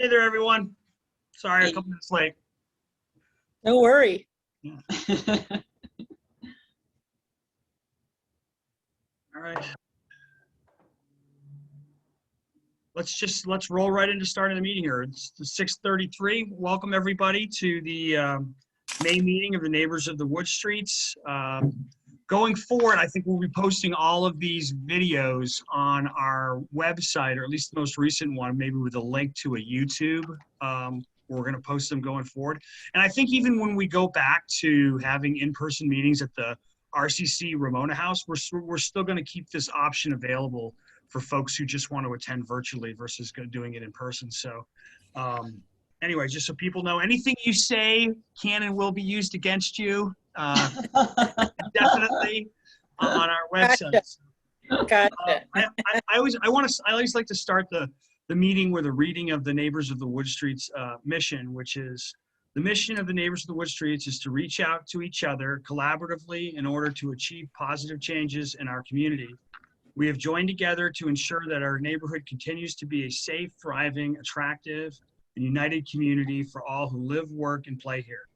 Hey there, everyone. Sorry, a couple minutes late. No worry. Yeah. All right. Let's roll right into starting the meeting here. It's 6:33. Welcome everybody to the May meeting of the Neighbors of the Wood Streets. Going forward, I think we'll be posting all of these videos on our website, or at least the most recent one, maybe with a link to a YouTube. We're going to post them going forward. And I think even when we go back to having in-person meetings at the RCC Ramona House, we're still going to keep this option available for folks who just want to attend virtually versus doing it in person. So anyway, just so people know, anything you say can and will be used against you. Definitely on our website. Gotcha. I always like to start the meeting with a reading of the Neighbors of the Wood Streets mission, which is the mission of the Neighbors of the Wood Streets is to reach out to each other collaboratively in order to achieve positive changes in our community. We have joined together to ensure that our neighborhood continues to be a safe, thriving, attractive, and united community for all who live, work, and play here.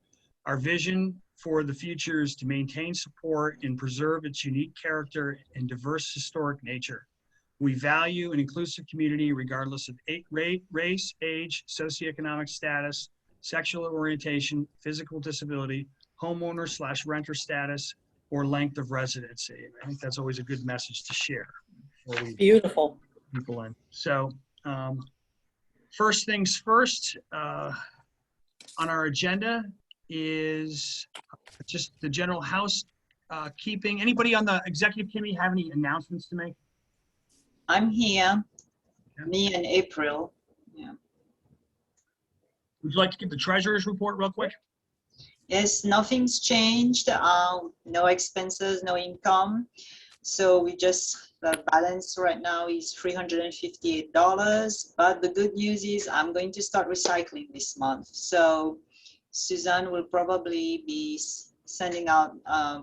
Our vision for the future is to maintain, support, and preserve its unique character and diverse historic nature. We value an inclusive community regardless of race, age, socioeconomic status, sexual orientation, physical disability, homeowner/renter status, or length of residency. I think that's always a good message to share. Beautiful. People in. So first things first, on our agenda is just the general housekeeping. Anybody on the executive committee have any announcements to make? I'm here. Yeah. Me and April. Yeah. Would you like to give the treasurer's report real quick? Yes, nothing's changed. No expenses, no income. So we just, the balance right now is $358. But the good news is I'm going to start recycling this month. So Suzanne will probably be sending out,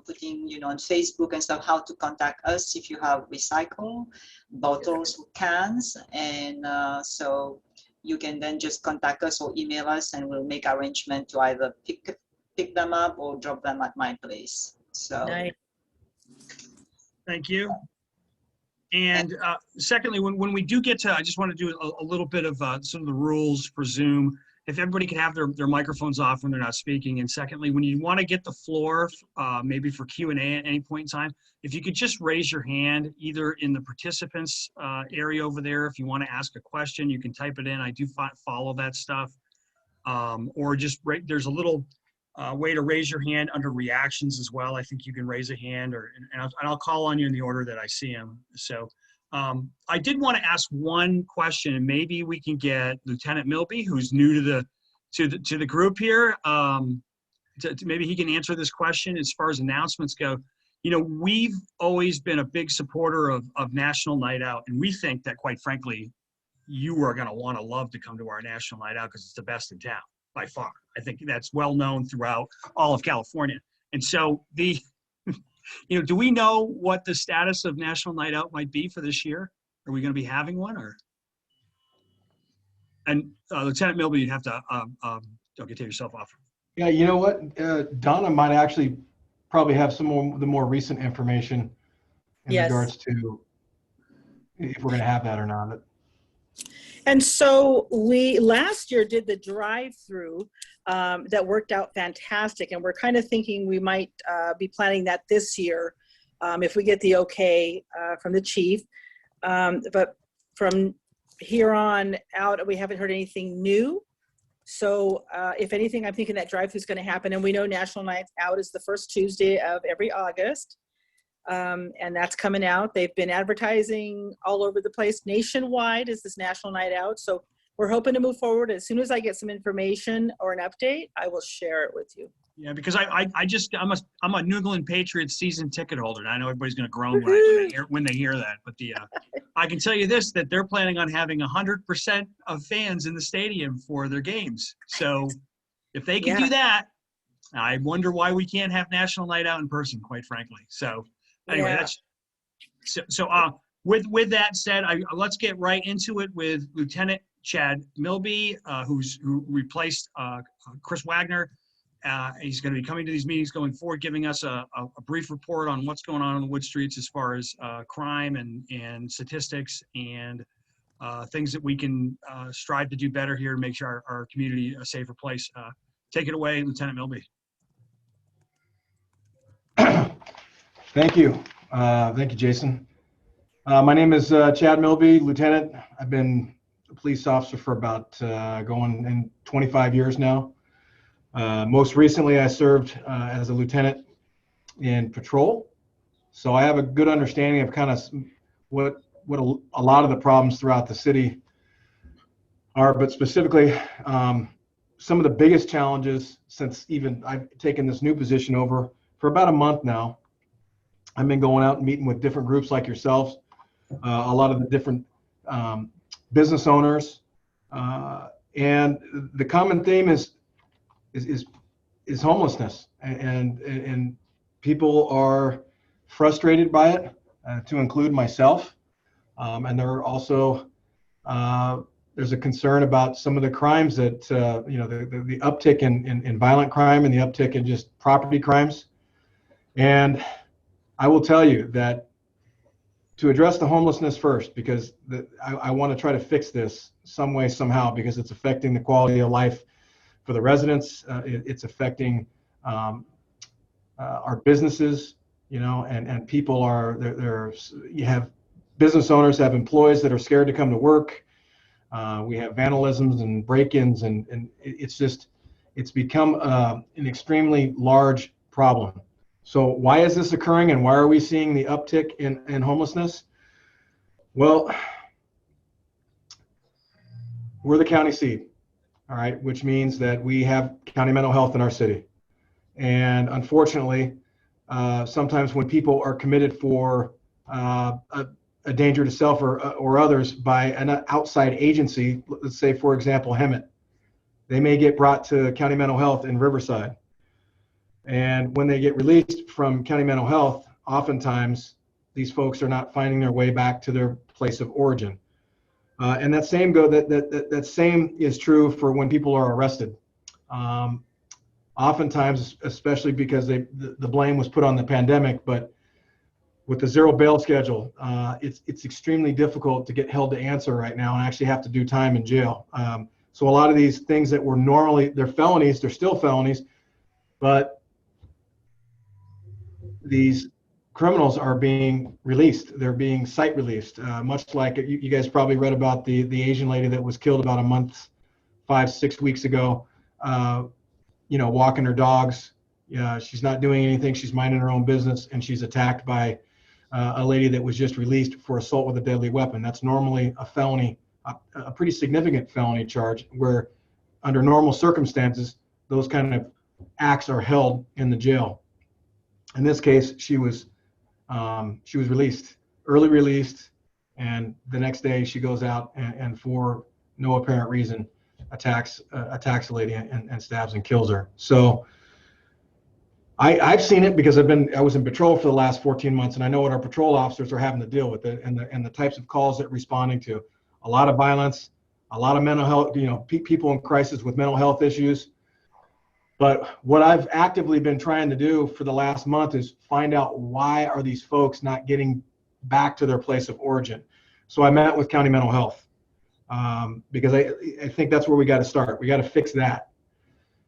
putting, on Facebook and stuff, how to contact us if you have recycle bottles or cans. And so you can then just contact us or email us and we'll make arrangement to either pick them up or drop them at my place. So Nice. Thank you. And secondly, when we do get to, I just want to do a little bit of some of the rules for Zoom. If everybody can have their microphones off when they're not speaking. And secondly, when you want to get the floor, maybe for Q&A at any point in time, if you could just raise your hand either in the participants area over there. If you want to ask a question, you can type it in. I do follow that stuff. Or just there's a little way to raise your hand under reactions as well. I think you can raise a hand, and I'll call on you in the order that I see them. So I did want to ask one question, and maybe we can get Lieutenant Milby, who's new to the group here. Maybe he can answer this question as far as announcements go. We've always been a big supporter of National Night Out, and we think that, quite frankly, you are going to love to come to our National Night Out because it's the best in town by far. I think that's well known throughout all of California. And so do we know what the status of National Night Out might be for this year? Are we going to be having one, or? And Lieutenant Milby, you'd have to don't get yourself off. Yeah, you know what? Donna might actually probably have the more recent information in regards to if we're going to have that or not. And so we last year did the drive-through that worked out fantastic, and we're kind of thinking we might be planning that this year if we get the okay from the chief. But from here on out, we haven't heard anything new. So if anything, I'm thinking that drive-through is going to happen, and we know National Night Out is the first Tuesday of every August. And that's coming out. They've been advertising all over the place. Nationwide is this National Night Out. So we're hoping to move forward. As soon as I get some information or an update, I will share it with you. Yeah, because I'm a New England Patriots season ticket holder, and I know everybody's going to groan when they hear that. But I can tell you this, that they're planning on having 100% of fans in the stadium for their games. So if they can do that, I wonder why we can't have National Night Out in person, quite frankly. So anyway, With that said, let's get right into it with Lieutenant Chad Milby, who replaced Chris Wagner. He's going to be coming to these meetings going forward, giving us a brief report on what's going on the wood streets as far as crime and statistics and things that we can strive to do better here to make sure our community a safer place. Take it away, Lieutenant Milby. Thank you. Thank you, Jason. My name is Chad Milby, Lieutenant. I've been a police officer for about going in 25 years now. Most recently, I served as a lieutenant in patrol. So I have a good understanding of kind of what a lot of the problems throughout the city are, but specifically some of the biggest challenges since even I've taken this new position over for about a month now. I've been going out and meeting with different groups like yourselves, a lot of the different business owners, and the common theme is homelessness, and people are frustrated by it, to include myself, and there are also there's a concern about some of the crimes that the uptick in violent crime and the uptick in just property crimes. And I will tell you that to address the homelessness first, because I want to try to fix this some way, somehow, because it's affecting the quality of life for the residents. It's affecting our businesses, and people are, you have business owners have employees that are scared to come to work. We have vandalisms and break-ins, and it's become an extremely large problem. So why is this occurring, and why are we seeing the uptick in homelessness? Well, we're the county seat, all right, which means that we have county mental health in our city. And unfortunately, sometimes when people are committed for a danger to self or others by an outside agency, let's say, for example, Hemet, they may get brought to county mental health in Riverside. And when they get released from county mental health, oftentimes these folks are not finding their way back to their place of origin. And that same is true for when people are arrested. Oftentimes, especially because the blame was put on the pandemic, but with the zero bail schedule, it's extremely difficult to get held to answer right now and actually have to do time in jail. So a lot of these things that were normally, they're felonies, they're still felonies, but these criminals are being released. They're being site released, much like you guys probably read about the Asian lady that was killed about a month, 5-6 weeks ago, walking her dogs. She's not doing anything. She's minding her own business, and she's attacked by a lady that was just released for assault with a deadly weapon. That's normally a felony, a pretty significant felony charge, where under normal circumstances, those kind of acts are held in the jail. In this case, she was released, early released, and the next day she goes out and for no apparent reason attacks a lady and stabs and kills her. So I've seen it because I was in patrol for the last 14 months, and I know what our patrol officers are having to deal with it, and the types of calls that responding to. A lot of violence, a lot of mental health, people in crisis with mental health issues. But what I've actively been trying to do for the last month is find out, why are these folks not getting back to their place of origin? So I met with county mental health, because I think that's where we got to start. We got to fix that.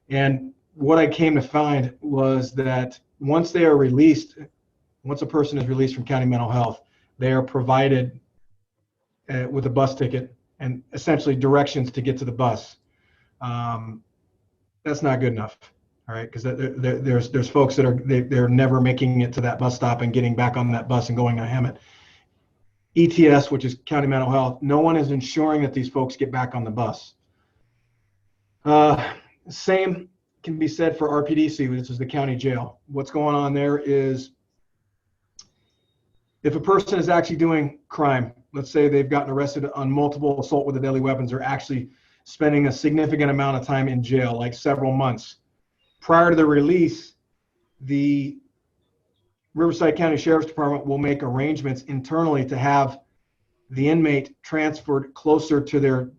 And what I came to find was that once they are released, once a person is released from county mental health, they are provided with a bus ticket and essentially directions to get to the bus. That's not good enough, all right? Because there's folks that they're never making it to that bus stop and getting back on that bus and going to Hemet. ETS, which is county mental health, no one is ensuring that these folks get back on the bus. Same can be said for RPDC, which is the county jail. What's going on there is, if a person is actually doing crime, let's say they've gotten arrested on multiple assault with a deadly weapons, they're actually spending a significant amount of time in jail, like several months. Prior to the release, the Riverside County Sheriff's Department will make arrangements internally to have the inmate transferred closer to their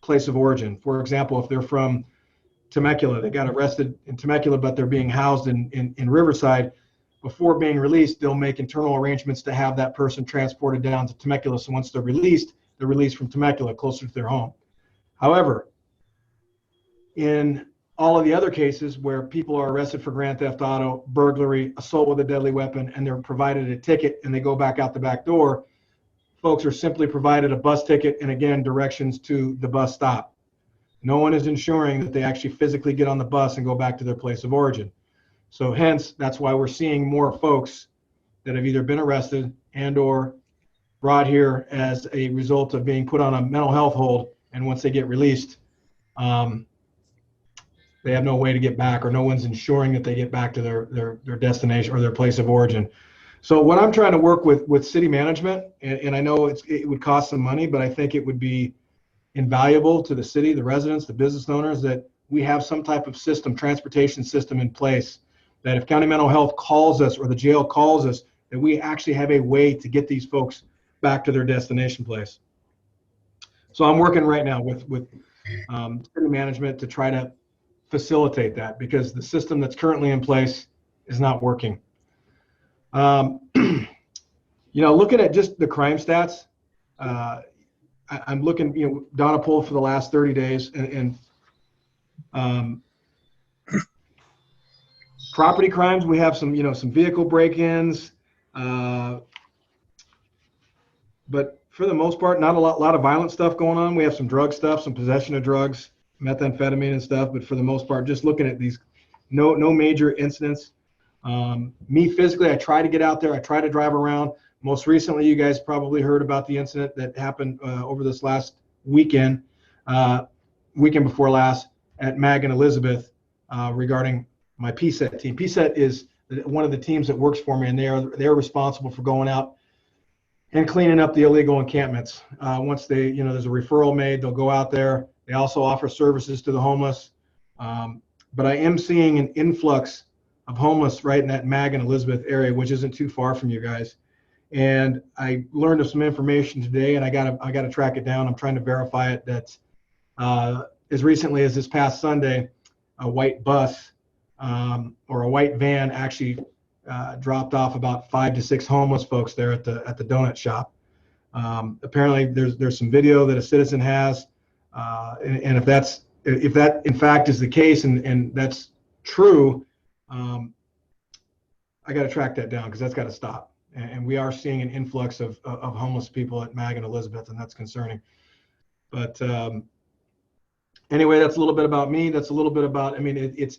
place of origin. For example, if they're from Temecula, they got arrested in Temecula, but they're being housed in Riverside. Before being released, they'll make internal arrangements to have that person transported down to Temecula. So once they're released from Temecula, closer to their home. However, in all of the other cases where people are arrested for grand theft auto, burglary, assault with a deadly weapon, and they're provided a ticket and they go back out the back door, folks are simply provided a bus ticket and, again, directions to the bus stop. No one is ensuring that they actually physically get on the bus and go back to their place of origin. So hence, that's why we're seeing more folks that have either been arrested and or brought here as a result of being put on a mental health hold. And once they get released, they have no way to get back, or no one's ensuring that they get back to their destination or their place of origin. So what I'm trying to work with city management, and I know it would cost some money, but I think it would be invaluable to the city, the residents, the business owners, that we have some type of system, transportation system in place, that if county mental health calls us or the jail calls us, that we actually have a way to get these folks back to their destination place. So I'm working right now with city management to try to facilitate that, because the system that's currently in place is not working. Looking at just the crime stats, I'm looking, Donna pulled for the last 30 days, and property crimes, we have some, some vehicle break-ins, but for the most part, not a lot of violent stuff going on. We have some drug stuff, some possession of drugs, methamphetamine and stuff, but for the most part, just looking at these, no major incidents. Me physically, I try to get out there. I try to drive around. Most recently, you guys probably heard about the incident that happened over this last weekend before last at Mag and Elizabeth regarding my PSET team. PSET is one of the teams that works for me, and they're responsible for going out and cleaning up the illegal encampments. Once they, there's a referral made, they'll go out there. They also offer services to the homeless. But I am seeing an influx of homeless right in that Mag and Elizabeth area, which isn't too far from you guys. And I learned of some information today, and I gotta track it down. I'm trying to verify it. That as recently as this past Sunday, a white bus or a white van actually dropped off about 5 to 6 homeless folks there at the donut shop. Apparently, there's some video that a citizen has, and if that in fact is the case, and that's true, I got to track that down, because that's got to stop. And we are seeing an influx of homeless people at Mag and Elizabeth, and that's concerning. But anyway, that's a little bit about me. That's a little bit about, it's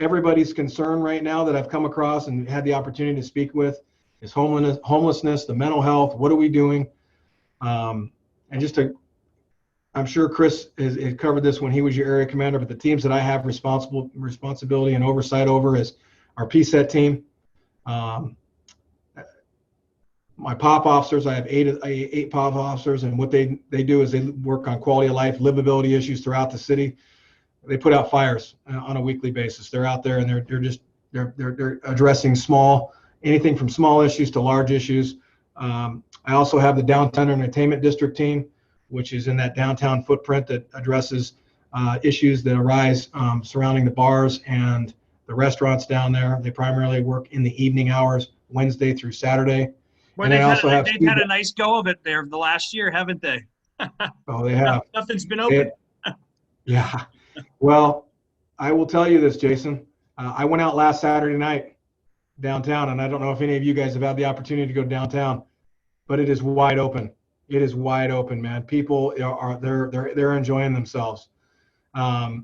everybody's concern right now that I've come across and had the opportunity to speak with is homelessness, the mental health. What are we doing? And I'm sure Chris has covered this when he was your area commander, but the teams that I have responsibility and oversight over is our PSET team. My POP officers, I have eight POP officers, and what they do is they work on quality of life, livability issues throughout the city. They put out fires on a weekly basis. They're out there, and they're addressing anything from small issues to large issues. I also have the Downtown Entertainment District team, which is in that downtown footprint that addresses issues that arise surrounding the bars and the restaurants down there. They primarily work in the evening hours, Wednesday through Saturday. Well, they've had a nice go of it there the last year, haven't they? Oh, they have. Nothing's been open. Yeah. Well, I will tell you this, Jason. I went out last Saturday night downtown, and I don't know if any of you guys have had the opportunity to go downtown, but it is wide open. It is wide open, man. People they're enjoying themselves. I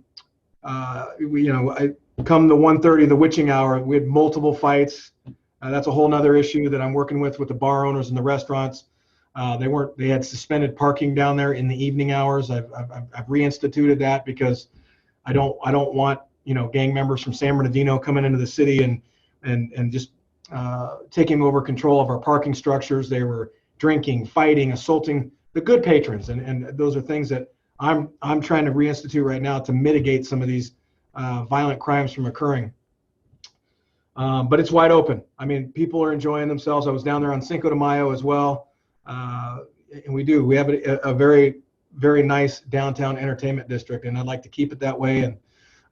come the 1:30, the witching hour, we had multiple fights. That's a whole nother issue that I'm working with the bar owners and the restaurants. They had suspended parking down there in the evening hours. I've reinstituted that because I don't want gang members from San Bernardino coming into the city and just taking over control of our parking structures. They were drinking, fighting, assaulting the good patrons, and those are things that I'm trying to reinstitute right now to mitigate some of these violent crimes from occurring. But it's wide open. People are enjoying themselves. I was down there on Cinco de Mayo as well. and we do. We have a very, very nice downtown entertainment district, and I'd like to keep it that way. And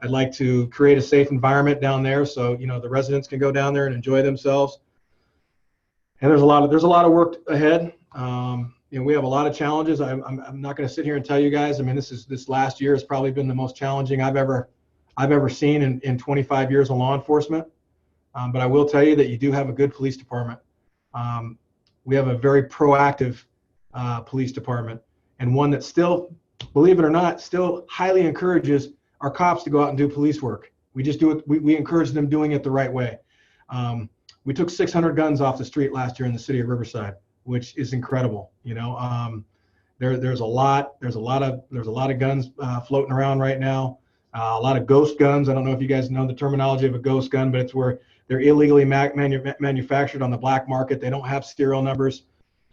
I'd like to create a safe environment down there so, you know, the residents can go down there and enjoy themselves. And there's a lot of work ahead. You know, we have a lot of challenges. I'm not going to sit here and tell you guys. I mean, this last year has probably been the most challenging I've ever seen in 25 years of law enforcement. But I will tell you that you do have a good police department. We have a very proactive police department, and one that still, believe it or not, still highly encourages our cops to go out and do police work. We just do it. We encourage them doing it the right way. We took 600 guns off the street last year in the city of Riverside, which is incredible. You know, there's a lot of guns floating around right now. A lot of ghost guns. I don't know if you guys know the terminology of a ghost gun, but it's where they're illegally manufactured on the black market. They don't have serial numbers.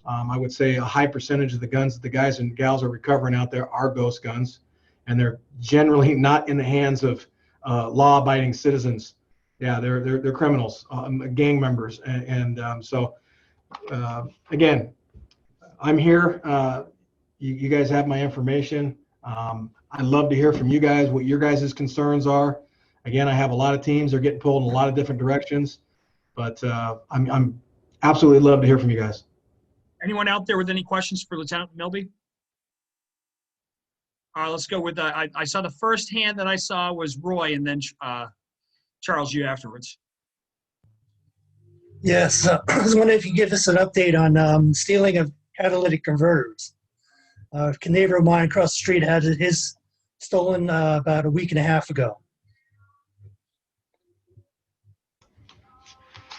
I would say a high percentage of the guns that the guys and gals are recovering out there are ghost guns, and they're generally not in the hands of law-abiding citizens. Yeah, they're criminals, gang members, and so again, I'm here. You guys have my information. I'd love to hear from you guys what your guys' concerns are. Again, I have a lot of teams. They're getting pulled in a lot of different directions, but I'm absolutely love to hear from you guys. Anyone out there with any questions for Lieutenant Milby? All right, let's go with, I saw the first hand that I saw was Roy, and then Charles, you afterwards. Yes, I was wondering if you could give us an update on stealing of catalytic converters. A neighbor of mine across the street had his stolen about a week and a half ago.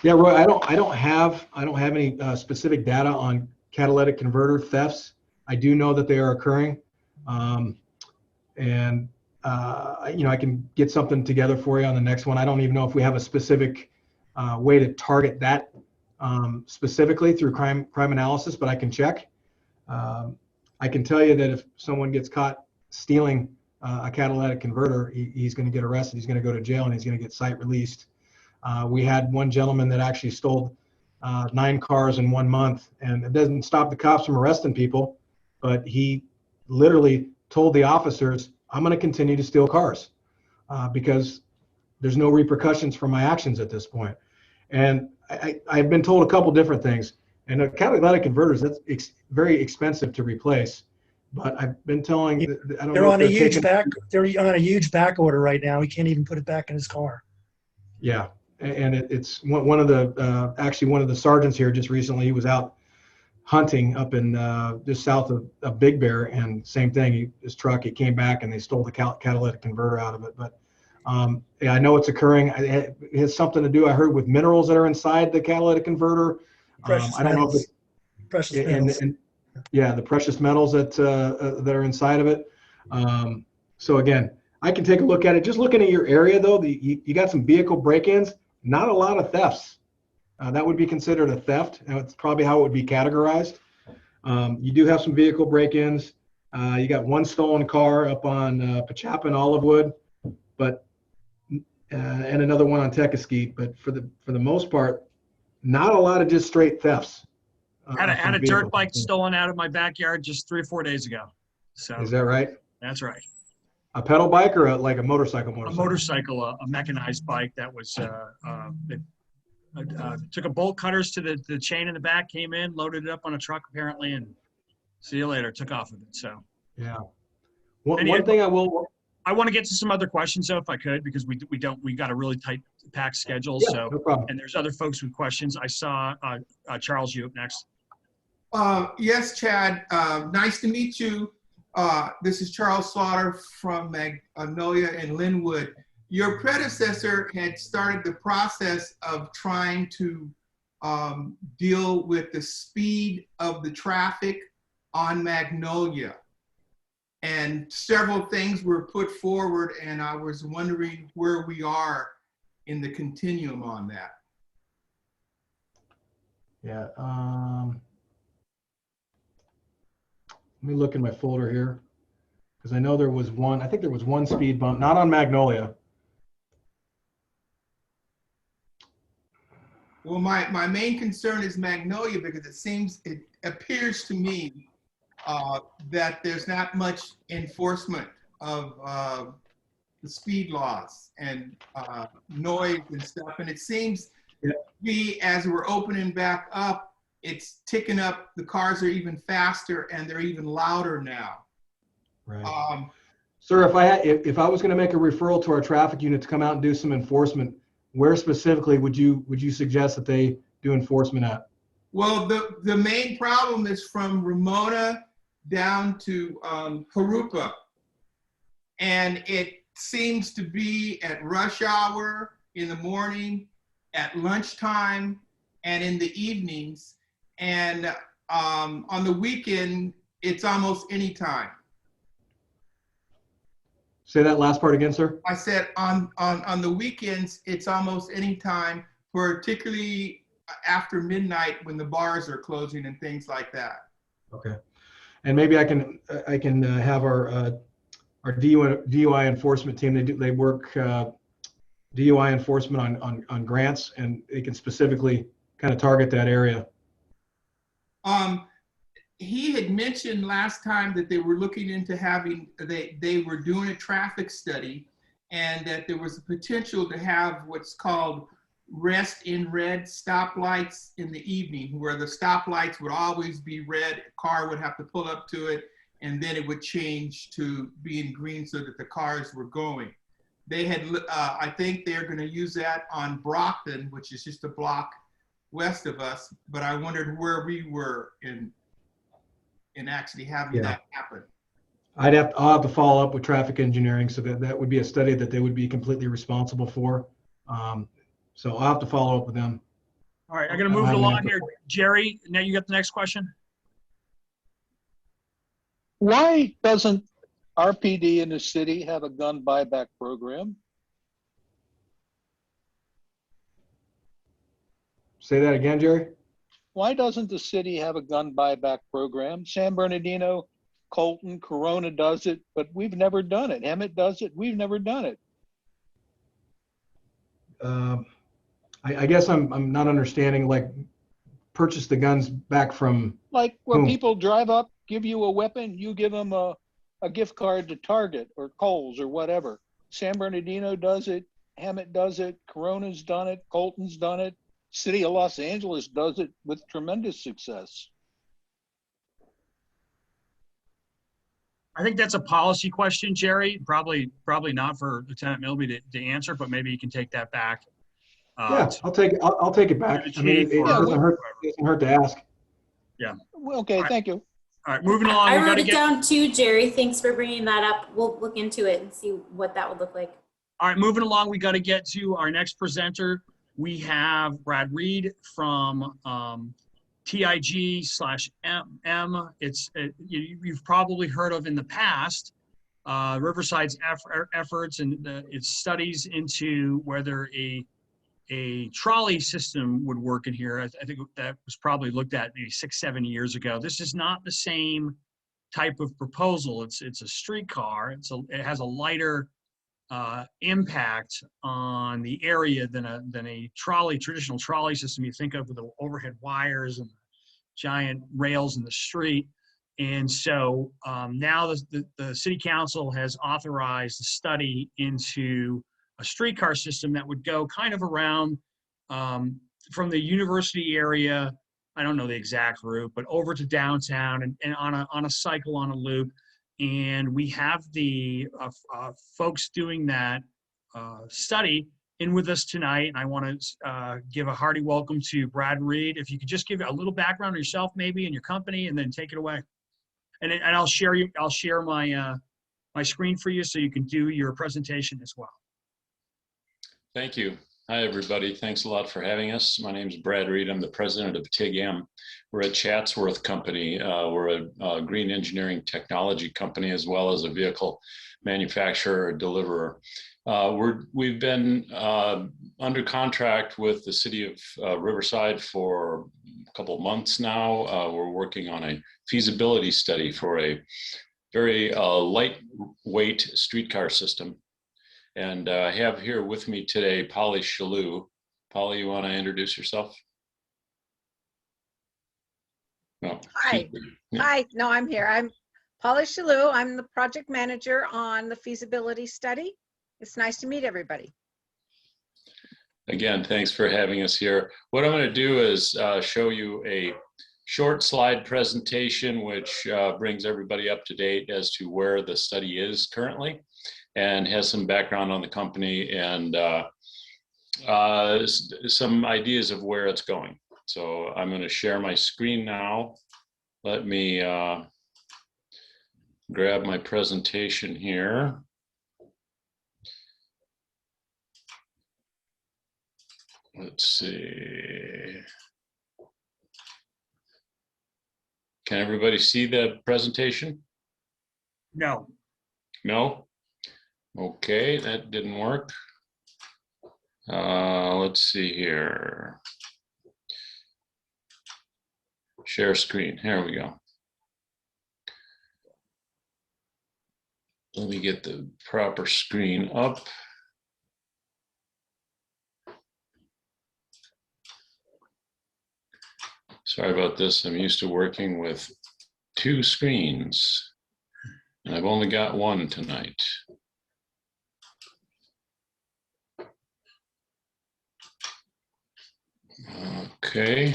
Yeah, Roy, I don't have any specific data on catalytic converter thefts. I do know that they are occurring, and you know, I can get something together for you on the next one. I don't even know if we have a specific way to target that specifically through crime analysis, but I can check. I can tell you that if someone gets caught stealing a catalytic converter, he's going to get arrested. He's going to go to jail, and he's going to get site released. We had one gentleman that actually stole 9 cars in 1 month, and it doesn't stop the cops from arresting people, but he literally told the officers, I'm going to continue to steal cars because there's no repercussions for my actions at this point. And I've been told a couple different things. And a catalytic converters, that's very expensive to replace. But I've been telling, I don't They're know on if a they're huge back. They're on a huge back order right now. He can't even put it back in his car. Yeah, and it's one of the actually one of the sergeants here just recently. He was out hunting up in just south of Big Bear, and same thing. His truck, he came back and they stole the catalytic converter out of it. But yeah, I know it's occurring. It has something to do, I heard, with minerals that are inside the catalytic converter. Precious I don't know if metals. Precious metals. and yeah, the precious metals that are inside of it. So again, I can take a look at it. Just looking at your area, though, you got some vehicle break-ins. Not a lot of thefts. That would be considered a theft. And it's probably how it would be categorized. You do have some vehicle break-ins. You got one stolen car up on Pachapa and Olivewood, but and another one on Tekeskeet. But for the most part, not a lot of just straight thefts. Had a dirt bike stolen out of my backyard just 3 or 4 days ago. So is that right? That's right. A pedal bike or like a motorcycle? A motorcycle, a mechanized bike that was took a bolt cutters to the chain in the back, came in, loaded it up on a truck apparently, and see you later. Took off with it. So yeah. One thing I want to get to some other questions though, if I could, because we got a really tight packed schedule. Yeah, so no problem. And there's other folks with questions. I saw Charles, you up next. Yes, Chad. Nice to meet you. This is Charles Slaughter from Magnolia and Linwood. Your predecessor had started the process of trying to deal with the speed of the traffic on Magnolia. And several things were put forward, and I was wondering where we are in the continuum on that. Yeah. Let me look in my folder here, because I know there was one. I think there was one speed bump, not on Magnolia. Well, my main concern is Magnolia, because it appears to me that there's not much enforcement of the speed laws and noise and stuff. And it seems to be, as we're opening back up, it's ticking up. The cars are even faster and they're even louder now. Right. Sir, if I was going to make a referral to our traffic unit to come out and do some enforcement, where specifically would you suggest that they do enforcement at? Well, the main problem is from Ramona down to Harupa. And it seems to be at rush hour in the morning, at lunchtime, and in the evenings. And on the weekend, it's almost any time. Say that last part again, sir. I said on the weekends, it's almost any time, particularly after midnight when the bars are closing and things like that. Okay. And maybe I can have our DUI enforcement team. They work DUI enforcement on grants, and they can specifically kind of target that area. He had mentioned last time that they were looking into having, they were doing a traffic study, and that there was a potential to have what's called rest in red stoplights in the evening, where the stoplights would always be red, a car would have to pull up to it, and then it would change to being green so that the cars were going. They had, I think they're going to use that on Brockton, which is just a block west of us, but I wondered where we were in actually having that happen. I'll have to follow up with traffic engineering, so that would be a study that they would be completely responsible for. So I'll have to follow up with them. All right, I'm going to move it along here. Jerry, now you got the next question? Why doesn't RPD in the city have a gun buyback program? Say that again, Jerry? Why doesn't the city have a gun buyback program? San Bernardino, Colton, Corona does it, but we've never done it. Emmett does it. We've never done it. I guess I'm not understanding, like, purchase the guns back from Like where whom? people drive up, give you a weapon, you give them a gift card to Target or Kohl's or whatever. San Bernardino does it. Emmett does it. Corona's done it. Colton's done it. City of Los Angeles does it with tremendous success. I think that's a policy question, Jerry. Probably not for Lieutenant Milby to answer, but maybe you can take that back. Yeah, I'll take it back. the I mean, it chief or doesn't hurt to ask. Yeah. Well, okay, thank you. All right, moving along. I We wrote gotta it get. down too, Jerry. Thanks for bringing that up. We'll look into it and see what that would look like. All right, moving along. We got to get to our next presenter. We have Brad Reed from TIG/M. You've probably heard of in the past Riverside's efforts and its studies into whether a trolley system would work in here. I think that was probably looked at maybe 6-7 years ago. This is not the same type of proposal. It's a streetcar. It has a lighter impact on the area than a traditional trolley system you think of, with the overhead wires and giant rails in the street. And so now the city council has authorized a study into a streetcar system that would go kind of around from the university area, I don't know the exact route, but over to downtown and on a cycle, on a loop. And we have the folks doing that study in with us tonight. And I want to give a hearty welcome to Brad Reed. If you could just give a little background on yourself, maybe, and your company, and then take it away. And I'll share my my screen for you so you can do your presentation as well. Thank you. Hi, everybody. Thanks a lot for having us. My name is Brad Reed. I'm the president of TIG-M. We're a Chatsworth company. We're a green engineering technology company, as well as a vehicle manufacturer or deliverer. We've been under contract with the city of Riverside for a couple of months now. We're working on a feasibility study for a very lightweight streetcar system. And I have here with me today, Polly Shalou. Polly, you want to introduce yourself? No. Hi. Yeah. Hi, no, I'm here. I'm Paula Shalou. I'm the project manager on the feasibility study. It's nice to meet everybody. Again, thanks for having us here. What I'm going to do is show you a short slide presentation, which brings everybody up to date as to where the study is currently and has some background on the company and some ideas of where it's going. So I'm going to share my screen now. Let me grab my presentation here. Let's see. Can everybody see the presentation? No. No? Okay, that didn't work. Let's see here. Share screen, here we go. Let me get the proper screen up. Sorry about this, I'm used to working with 2 screens, and I've only got one tonight. Okay.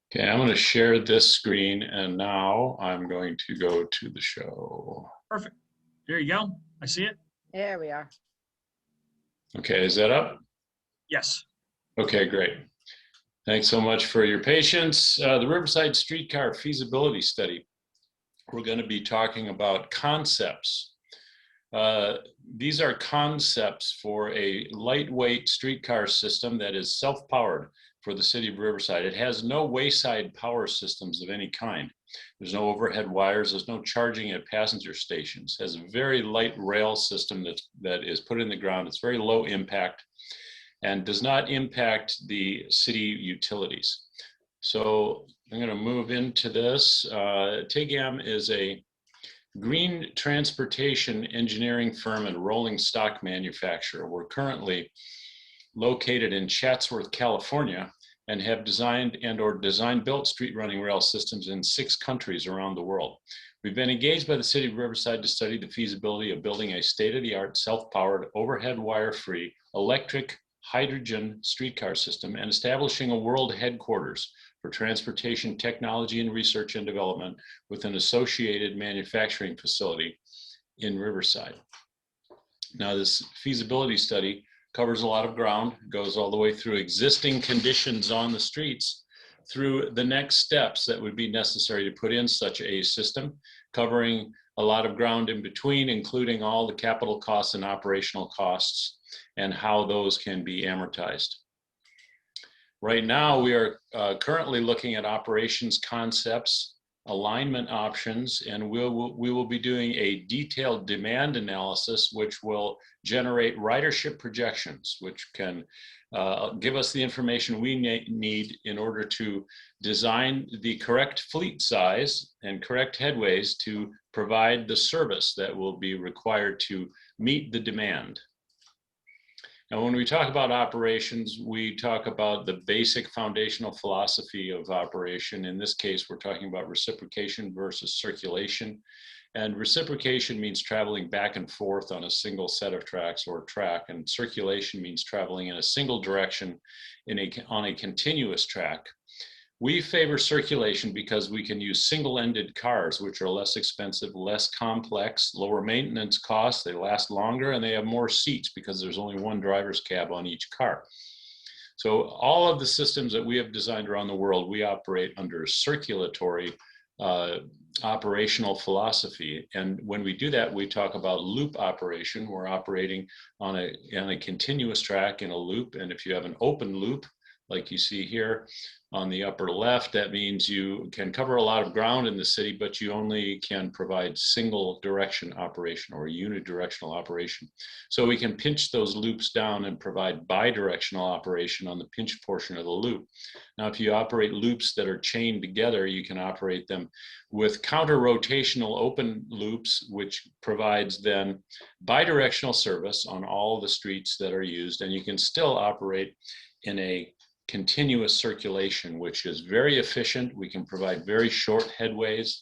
Okay, I'm going to share this screen, and now I'm going to go to the show. Perfect. There you go. I see it. There we are. Okay, is that up? Yes. Okay, great. Thanks so much for your patience. The Riverside Streetcar Feasibility Study. We're going to be talking about concepts. These are concepts for a lightweight streetcar system that is self-powered for the city of Riverside. It has no wayside power systems of any kind. There's no overhead wires. There's no charging at passenger stations. It has a very light rail system that is put in the ground. It's very low impact and does not impact the city utilities. So I'm going to move into this. TIGAM is a green transportation engineering firm and rolling stock manufacturer. We're currently located in Chatsworth, California, and have designed and/or design-built street running rail systems in 6 countries around the world. We've been engaged by the city of Riverside to study the feasibility of building a state-of-the-art, self-powered, overhead wire-free, electric hydrogen streetcar system and establishing a world headquarters for transportation technology and research and development with an associated manufacturing facility in Riverside. Now, this feasibility study covers a lot of ground, goes all the way through existing conditions on the streets through the next steps that would be necessary to put in such a system, covering a lot of ground in between, including all the capital costs and operational costs and how those can be amortized. Right now, we are currently looking at operations concepts, alignment options, and we will be doing a detailed demand analysis, which will generate ridership projections, which can give us the information we need in order to design the correct fleet size and correct headways to provide the service that will be required to meet the demand. Now, when we talk about operations, we talk about the basic foundational philosophy of operation. In this case, we're talking about reciprocation versus circulation. And reciprocation means traveling back and forth on a single set of tracks or track, and circulation means traveling in a single direction on a continuous track. We favor circulation because we can use single-ended cars, which are less expensive, less complex, lower maintenance costs, they last longer, and they have more seats because there's only one driver's cab on each car. So all of the systems that we have designed around the world, we operate under circulatory operational philosophy. And when we do that, we talk about loop operation. We're operating on a continuous track in a loop. And if you have an open loop, like you see here on the upper left. That means you can cover a lot of ground in the city, but you only can provide single direction operation or unidirectional operation. So we can pinch those loops down and provide bidirectional operation on the pinch portion of the loop. Now, if you operate loops that are chained together, you can operate them with counter-rotational open loops, which provides then bidirectional service on all the streets that are used, and you can still operate in a continuous circulation, which is very efficient. We can provide very short headways.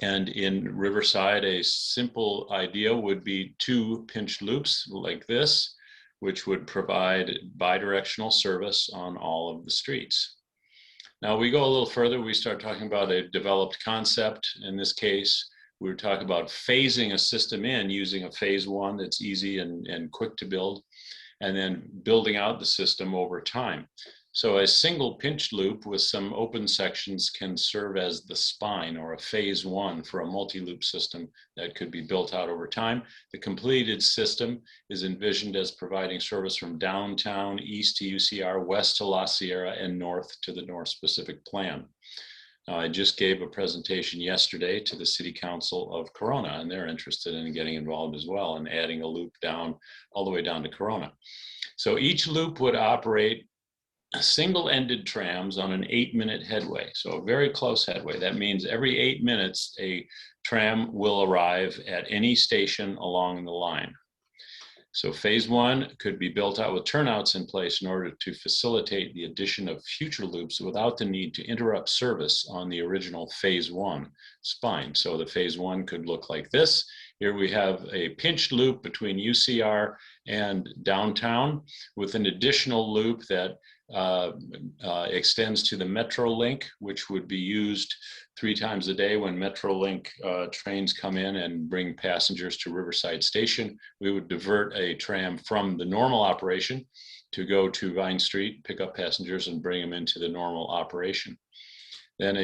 And in Riverside, a simple idea would be 2 pinched loops like this, which would provide bidirectional service on all of the streets. Now we go a little further, we start talking about a developed concept. In this case, we were talking about phasing a system in using a phase 1 that's easy and quick to build, and then building out the system over time. So a single pinched loop with some open sections can serve as the spine or a phase 1 for a multi-loop system that could be built out over time. The completed system is envisioned as providing service from downtown, east to UCR, west to La Sierra, and north to the North Pacific Plan. I just gave a presentation yesterday to the City Council of Corona, and they're interested in getting involved as well and adding a loop down all the way down to Corona. So each loop would operate single-ended trams on an 8-minute headway, so a very close headway. That means every 8 minutes, a tram will arrive at any station along the line. So phase 1 could be built out with turnouts in place in order to facilitate the addition of future loops without the need to interrupt service on the original phase 1 spine. So the phase 1 could look like this. Here we have a pinched loop between UCR and downtown with an additional loop that extends to the Metrolink, which would be used 3 times a day when Metrolink trains come in and bring passengers to Riverside Station. We would divert a tram from the normal operation to go to Vine Street, pick up passengers and bring them into the normal operation. Then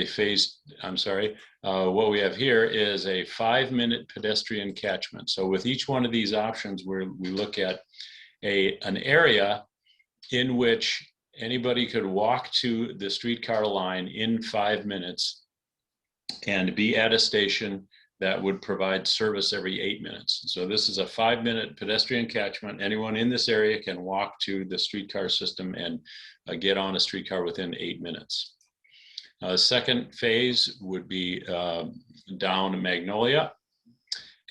what we have here is a 5-minute pedestrian catchment. So with each one of these options, we look at an area in which anybody could walk to the streetcar line in 5 minutes and be at a station that would provide service every 8 minutes. So this is a 5-minute pedestrian catchment. Anyone in this area can walk to the streetcar system and get on a streetcar within 8 minutes. Second phase would be down Magnolia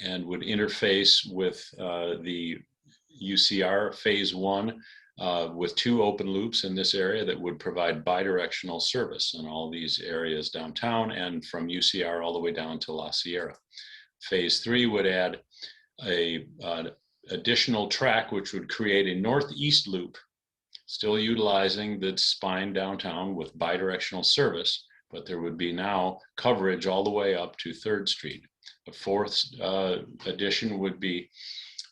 and would interface with the UCR phase 1 with 2 open loops in this area that would provide bidirectional service in all these areas downtown and from UCR all the way down to La Sierra. Phase 3 would add an additional track which would create a northeast loop, still utilizing the spine downtown with bidirectional service, but there would be now coverage all the way up to 3rd Street. The 4th addition would be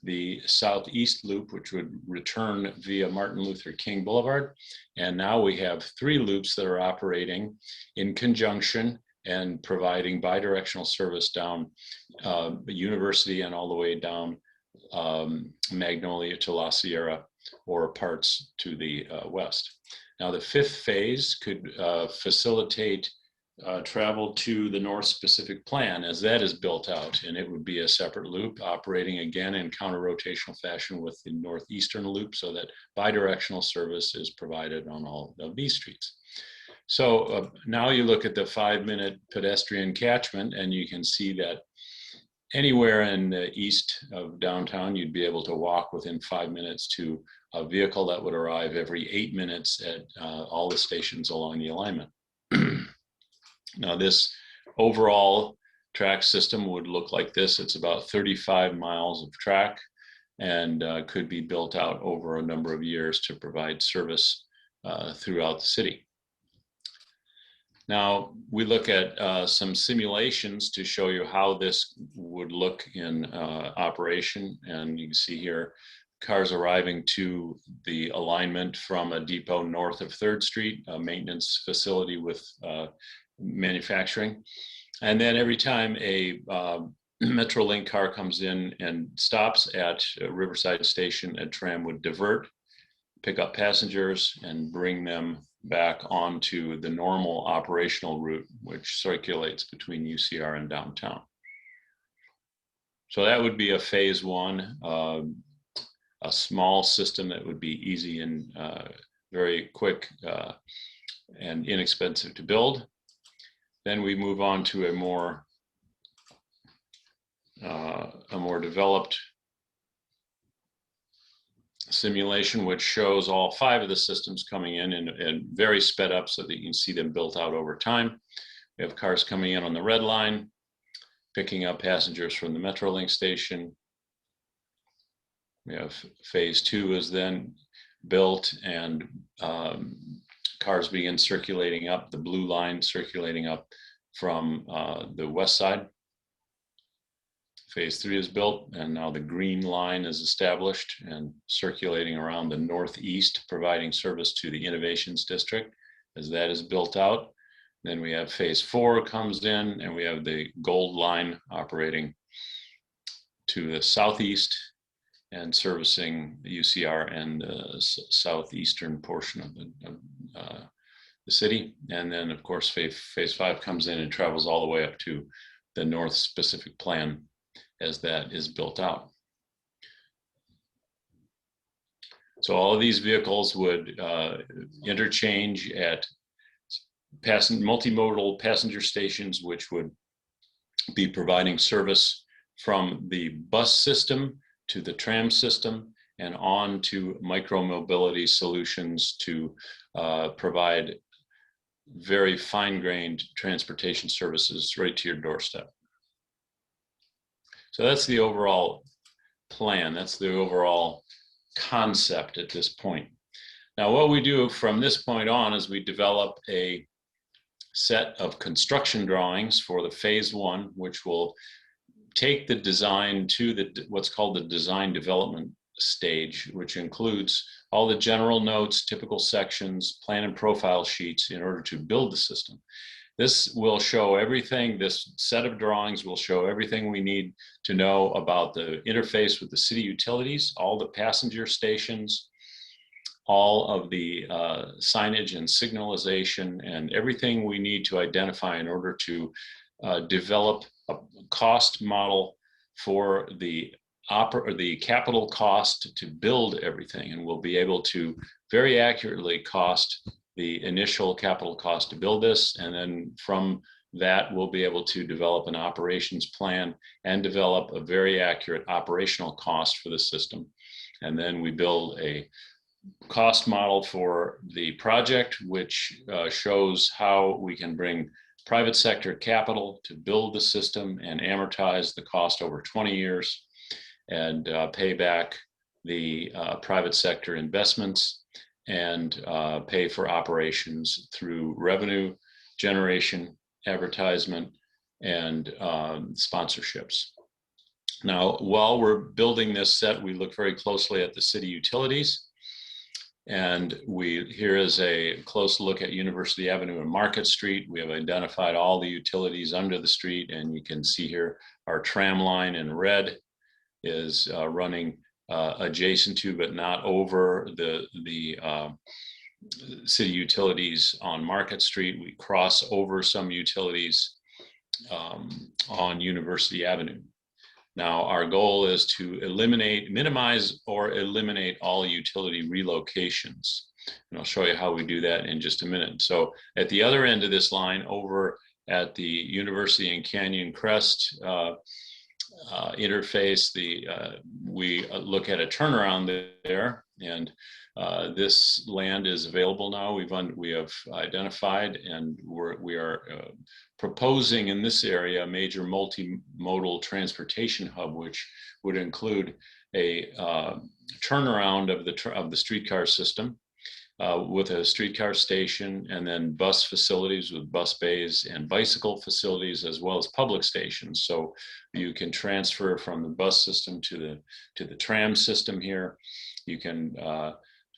the southeast loop, which would return via Martin Luther King Boulevard. And now we have 3 loops that are operating in conjunction and providing bidirectional service down University and all the way down Magnolia to La Sierra or parts to the west. Now the 5th phase could facilitate travel to the North Pacific Plan as that is built out, and it would be a separate loop operating again in counter-rotational fashion with the northeastern loop so that bidirectional service is provided on all of these streets. So now you look at the 5-minute pedestrian catchment and you can see that anywhere in the east of downtown, you'd be able to walk within 5 minutes to a vehicle that would arrive every 8 minutes at all the stations along the alignment. Now this overall track system would look like this. It's about 35 miles of track and could be built out over a number of years to provide service throughout the city. Now we look at some simulations to show you how this would look in operation, and you can see here cars arriving to the alignment from a depot north of 3rd Street, a maintenance facility with manufacturing. And then every time a Metrolink car comes in and stops at Riverside Station, a tram would divert pick up passengers and bring them back onto the normal operational route, which circulates between UCR and downtown. So that would be a phase one, a small system that would be easy and very quick and inexpensive to build. Then we move on to a more developed simulation, which shows all 5 of the systems coming in and very sped up so that you can see them built out over time. We have cars coming in on the red line, picking up passengers from the Metrolink station. We have phase 2 is then built, and cars begin circulating up, the blue line circulating up from the west side. Phase 3 is built, and now the green line is established and circulating around the northeast, providing service to the Innovations District as that is built out. Then we have phase 4 comes in, and we have the gold line operating to the southeast and servicing the UCR and the southeastern portion of the city. And then, of course, phase 5 comes in and travels all the way up to the North Specific Plan as that is built out. So all of these vehicles would interchange at multimodal passenger stations, which would be providing service from the bus system to the tram system and on to micro-mobility solutions to provide very fine-grained transportation services right to your doorstep. So that's the overall plan. That's the overall concept at this point. Now, what we do from this point on is we develop a set of construction drawings for the phase 1, which will take the design to what's called the design development stage, which includes all the general notes, typical sections, plan and profile sheets in order to build the system. This will show everything, this set of drawings will show everything we need to know about the interface with the city utilities, all the passenger stations, all of the signage and signalization, and everything we need to identify in order to develop a cost model for the capital cost to build everything. And we'll be able to very accurately cost the initial capital cost to build this, and then from that we'll be able to develop an operations plan and develop a very accurate operational cost for the system. And then we build a cost model for the project, which shows how we can bring private sector capital to build the system and amortize the cost over 20 years and pay back the private sector investments and pay for operations through revenue generation, advertisement, and sponsorships. Now, while we're building this set, we look very closely at the city utilities. And here is a close look at University Avenue and Market Street. We have identified all the utilities under the street, and you can see here our tram line in red is running adjacent to, but not over the city utilities on Market Street. We cross over some utilities on University Avenue. Now, our goal is to minimize or eliminate all utility relocations. And I'll show you how we do that in just a minute. So at the other end of this line, over at the University and Canyon Crest interface, we look at a turnaround there, and this land is available now. We have identified, and we are proposing in this area a major multimodal transportation hub, which would include a turnaround of the streetcar system with a streetcar station, and then bus facilities with bus bays and bicycle facilities, as well as public stations. So you can transfer from the bus system to the tram system here. You can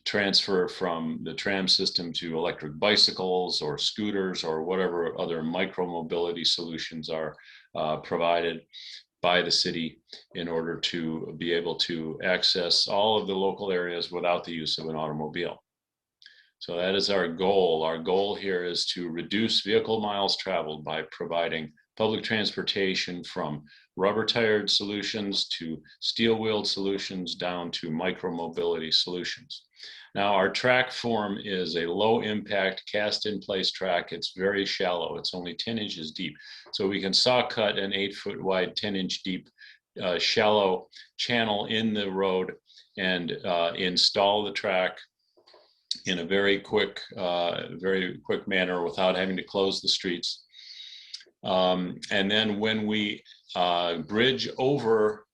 transfer from the tram system to electric bicycles or scooters or whatever other micro mobility solutions are provided. by the city in order to be able to access all of the local areas without the use of an automobile. So that is our goal. Our goal here is to reduce vehicle miles traveled by providing public transportation from rubber-tired solutions to steel-wheeled solutions down to micro-mobility solutions. Now, our track form is a low-impact cast-in-place track. It's very shallow. It's only 10 inches deep. So we can saw cut an 8-foot wide, 10-inch deep, shallow channel in the road and install the track in a very quick manner without having to close the streets. And then when we bridge over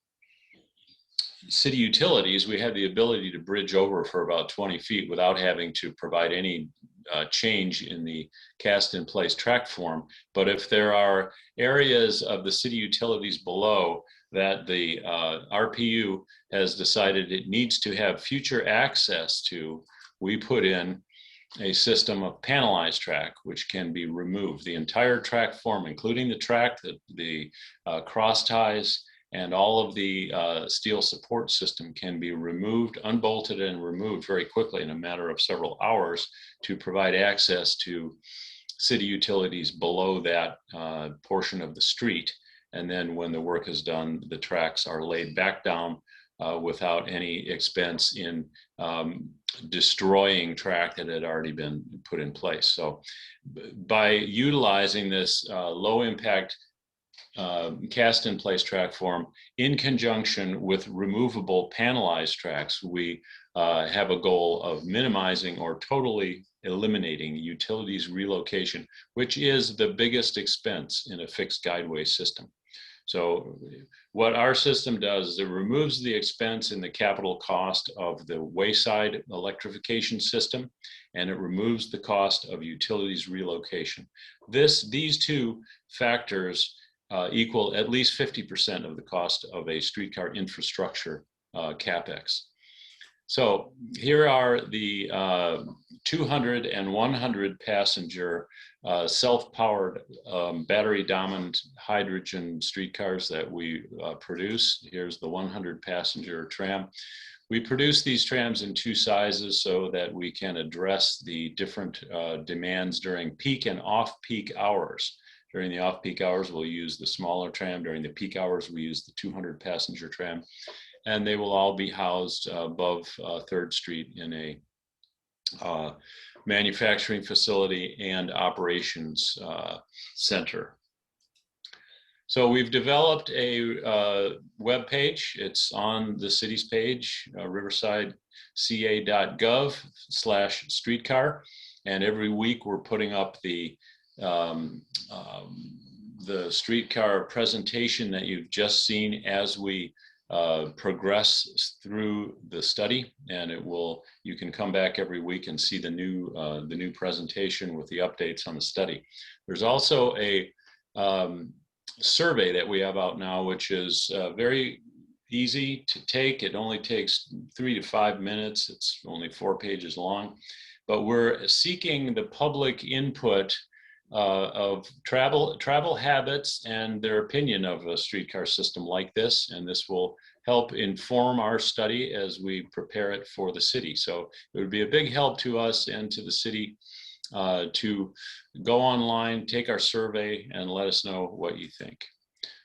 city utilities, we have the ability to bridge over for about 20 feet without having to provide any change in the cast-in-place track form. But if there are areas of the city utilities below that the RPU has decided it needs to have future access to, we put in a system of panelized track, which can be removed. The entire track form, including the track, the cross ties, and all of the steel support system can be removed, unbolted and removed very quickly in a matter of several hours to provide access to city utilities below that portion of the street. And then when the work is done, the tracks are laid back down without any expense in destroying track that had already been put in place. So by utilizing this low impact cast-in-place track form in conjunction with removable panelized tracks, we have a goal of minimizing or totally eliminating utilities relocation, which is the biggest expense in a fixed guideway system. So what our system does is it removes the expense in the capital cost of the wayside electrification system, and it removes the cost of utilities relocation. These two factors equal at least 50% of the cost of a streetcar infrastructure CapEx. So here are the 200 and 100 passenger self-powered battery-dominant hydrogen streetcars that we produce. Here's the 100 passenger tram. We produce these trams in two sizes so that we can address the different demands during peak and off-peak hours. During the off-peak hours, we'll use the smaller tram. During the peak hours, we use the 200 passenger tram. And they will all be housed above 3rd Street in a manufacturing facility and operations center. So we've developed a web page. It's on the city's page, riversideca.gov/streetcar. And every week we're putting up the streetcar presentation that you've just seen as we progress through the study, and you can come back every week and see the new presentation with the updates on the study. There's also a survey that we have out now, which is very easy to take. It only takes 3 to 5 minutes. It's only 4 pages long, but we're seeking the public input of travel habits and their opinion of a streetcar system like this, and this will help inform our study as we prepare it for the city. So it would be a big help to us and to the city to go online, take our survey, and let us know what you think.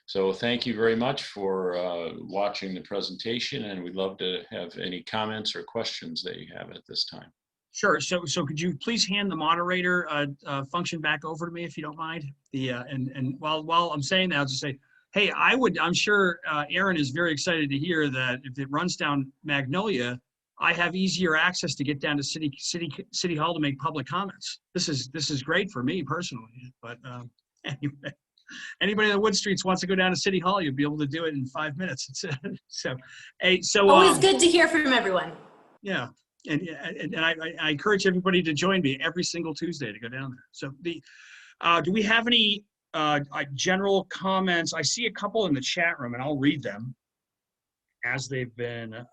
So thank you very much for watching the presentation, and we'd love to have any comments or questions that you have at this time. Sure. So could you please hand the moderator function back over to me, if you don't mind? And while I'm saying that, I'll just say, hey, I'm sure Aaron is very excited to hear that if it runs down Magnolia, I have easier access to get down to City Hall to make public comments. This is great for me personally. But anyway, anybody that Wood Streets wants to go down to City Hall, you'll be able to do it in 5 minutes. So always good to hear from everyone. Yeah. And I encourage everybody to join me every single Tuesday to go down there. So do we have any general comments? I see a couple in the chat room, and I'll read them as they've been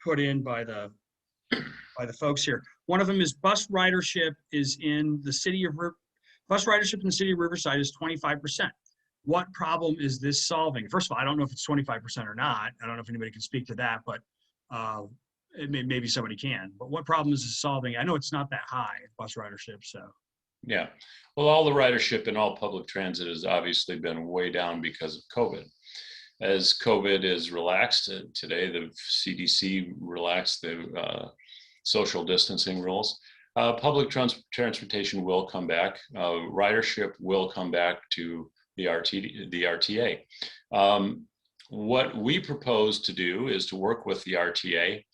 put in by the folks here. One of them is bus ridership in the city of Riverside is 25%. what problem is this solving? First of all, I don't know if it's 25% or not. I don't know if anybody can speak to that, but maybe somebody can. But what problem is this solving? I know it's not that high, bus ridership, so. Yeah, well, all the ridership in all public transit has obviously been way down because of COVID. As COVID is relaxed, today the CDC relaxed the social distancing rules. Public transportation will come back. Ridership will come back to the RTA. What we propose to do is to work with the RTA,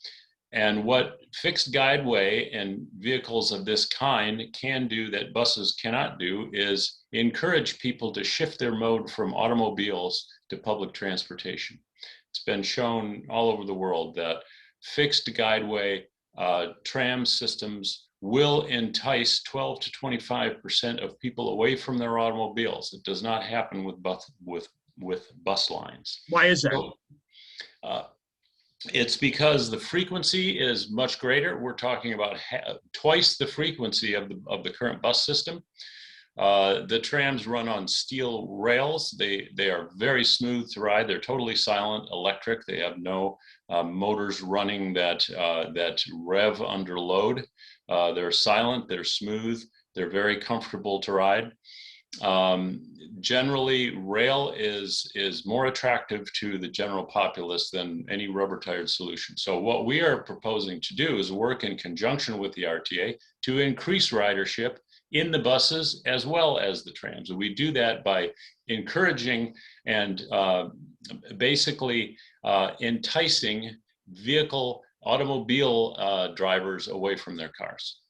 and what fixed guideway and vehicles of this kind can do that buses cannot do is encourage people to shift their mode from automobiles to public transportation. It's been shown all over the world that fixed guideway tram systems will entice 12 to 25% of people away from their automobiles. It does not happen with bus lines. Why is that? So, it's because the frequency is much greater. We're talking about twice the frequency of the current bus system. The trams run on steel rails. They are very smooth to ride. They're totally silent, electric. They have no motors running that rev under load. They're silent, they're smooth, they're very comfortable to ride. Generally, rail is more attractive to the general populace than any rubber-tired solution. So what we are proposing to do is work in conjunction with the RTA to increase ridership in the buses as well as the trams. And we do that by encouraging and basically enticing automobile drivers away from their cars.